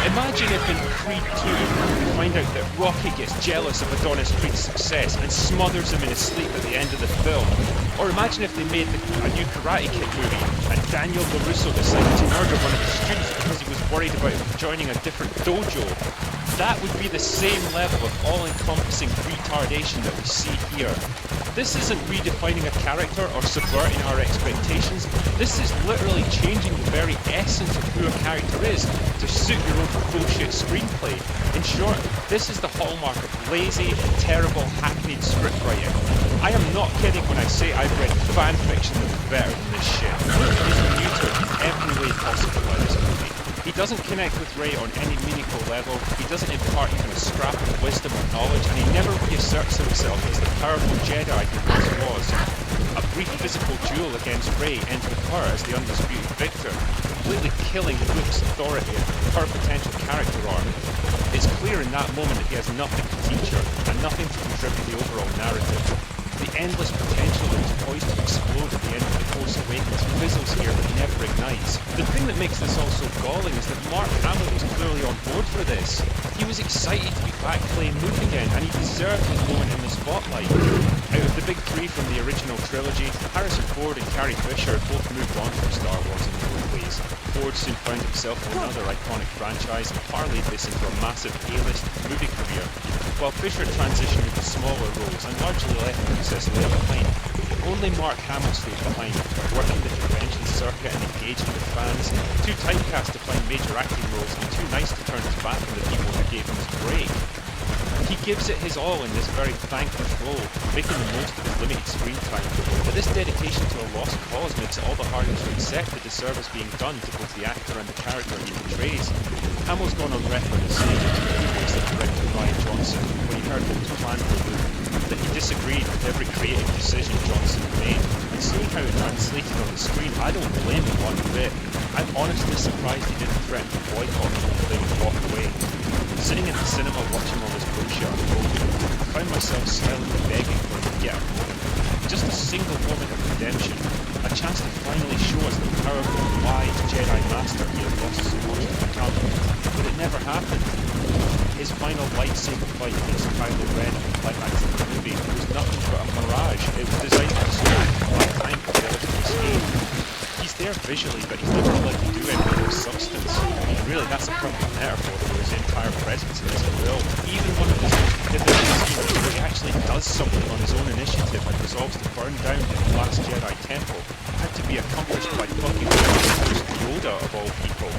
Imagine if in Creed 2 we find out that Rocky gets jealous of Adonis Creed's success and smothers him in his sleep at the end of the film. Or imagine if they made a new Karate Kid movie and Daniel LaRusso decided to murder one of his students because he was worried about him joining a different dojo. That would be the same level of all-encompassing retardation that we see here. This isn't redefining a character or subverting our expectations. This is literally changing the very essence of who a character is to suit your own bullshit screenplay. In short, this is the hallmark of lazy, terrible, hackneyed scriptwriting. I am not kidding when I say I've read fan fiction that's better than this shit. It is neutered in every way possible by this movie. He doesn't connect with Rey on any meaningful level, he doesn't impart even a scrap of wisdom or knowledge, and he never reasserts himself as the powerful Jedi he once was. A brief physical duel against Rey ends with her as the undisputed victor, completely killing Luke's authority and her potential character arc. It's clear in that moment that he has nothing to teach her, and nothing to contribute to the overall narrative. The endless potential that is poised to explode at the end of The Force Awakens fizzles here but never ignites. The thing that makes this all so galling is that Mark Hamill was clearly on board for this. He was excited to be back playing Luke again, and he deserved his moment in the spotlight. Out of the big three from the original trilogy, Harrison Ford and Carrie Fisher both moved on from Star Wars in their own ways. Ford soon found himself in another iconic franchise and parlayed this into a massive A-list movie career, while Fisher transitioned into smaller roles and largely left Princess Leia behind. Only Mark Hamill stayed behind, working the convention circuit and engaging with fans, too typecast to find major acting roles and too nice to turn his back on the people who gave him his break. He gives it his all in this very thankless role, making the most of his limited screen time, but this dedication to a lost cause makes it all the harder to accept the disservice being done to both the actor and the character he portrays. Hamill's gone on record as saying to the viewers that director Ryan Johnson, when he heard what was planned for Luke, that he disagreed with every creative decision Johnson made, and seeing how it translated on the screen, I don't blame him one bit. I'm honestly surprised he didn't threaten to boycott the whole thing and walk away. Sitting in the cinema watching all this bullshit unfold, I found myself silently begging for him to get a moment. Just a single moment of redemption, a chance to finally show us the powerful, wise Jedi Master he had lost so much to become. But it never happened. His final lightsaber fight against Kylo Ren in the climax of the movie was nothing but a mirage. It was designed to distract by time for relative escape. He's there visually, but he's never allowed to do anything of substance. And really, that's a perfect metaphor for his entire presence in this world. Even one of his pivotal scenes where he actually does something on his own initiative and resolves to burn down the last Jedi temple had to be accomplished by fucking Yoda of all people.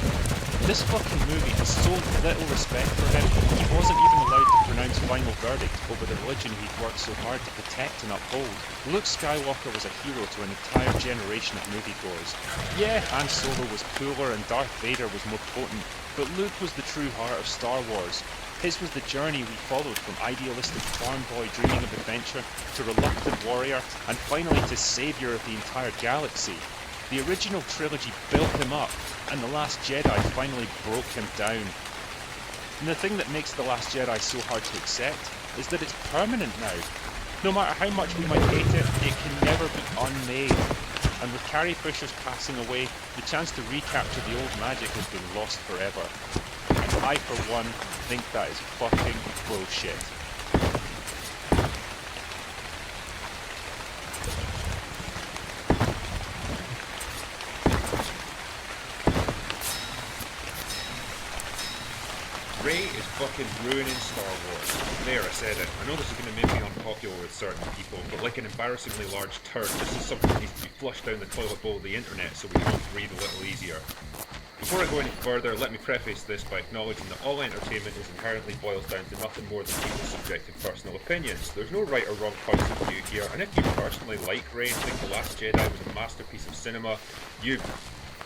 This fucking movie has so little respect for him, he wasn't even allowed to pronounce final verdict over the religion he'd worked so hard to protect and uphold. Luke Skywalker was a hero to an entire generation of moviegoers. Yeah, Han Solo was cooler and Darth Vader was more potent, but Luke was the true heart of Star Wars. His was the journey we followed from idealistic farm boy dreaming of adventure to reluctant warrior and finally to savior of the entire galaxy. The original trilogy built him up, and The Last Jedi finally broke him down. And the thing that makes The Last Jedi so hard to accept is that it's permanent now. No matter how much we might hate it, it can never be unmade. And with Carrie Fisher's passing away, the chance to recapture the old magic has been lost forever. And I, for one, think that is fucking bullshit. Rey is fucking ruining Star Wars. There, I said it. I know this is going to make me unpopular with certain people, but like an embarrassingly large turd, this is something that needs to be flushed down the toilet bowl of the internet so we can all breathe a little easier. Before I go any further, let me preface this by acknowledging that all entertainment is inherently boils down to nothing more than people's subjective personal opinions. There's no right or wrong point of view here, and if you personally like Rey and think The Last Jedi was a masterpiece of cinema, you're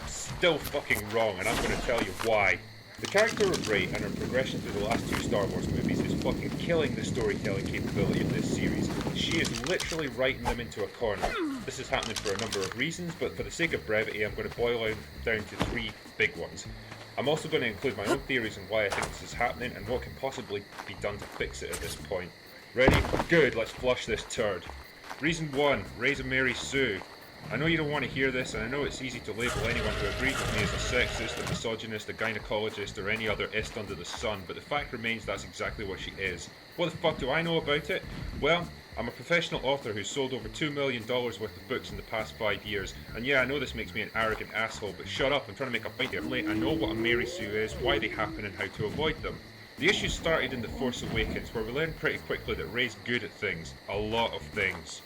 still fucking wrong, and I'm going to tell you why. The character of Rey and her progression through the last two Star Wars movies is fucking killing the storytelling capability of this series. She is literally writing them into a corner. This is happening for a number of reasons, but for the sake of brevity, I'm going to boil it down to three big ones. I'm also going to include my own theories on why I think this is happening and what can possibly be done to fix it at this point. Ready? Good, let's flush this turd. Reason 1, Rey's a Mary Sue. I know you don't want to hear this, and I know it's easy to label anyone who agrees with me as a sexist, a misogynist, a gynecologist, or any other ist under the sun, but the fact remains that's exactly what she is. What the fuck do I know about it? Well, I'm a professional author who's sold over $2 million worth of books in the past 5 years, and yeah, I know this makes me an arrogant asshole, but shut up, I'm trying to make a point here. I know what a Mary Sue is, why they happen, and how to avoid them. The issue started in The Force Awakens, where we learned pretty quickly that Rey's good at things. A lot of things.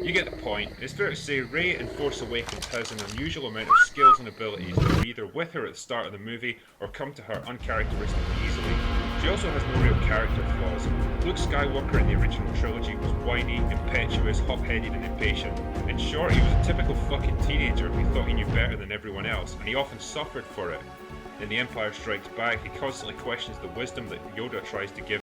You get the point. It's fair to say Rey in Force Awakens has an unusual amount of skills and abilities that are either with her at the start of the movie or come to her uncharacteristically easily. She also has no real character flaws. Luke Skywalker in the original trilogy was whiny, impetuous, hot-headed and impatient. In short, he was a typical fucking teenager who thought he knew better than everyone else, and he often suffered for it. In The Empire Strikes Back, he constantly questions the wisdom that Yoda tries to give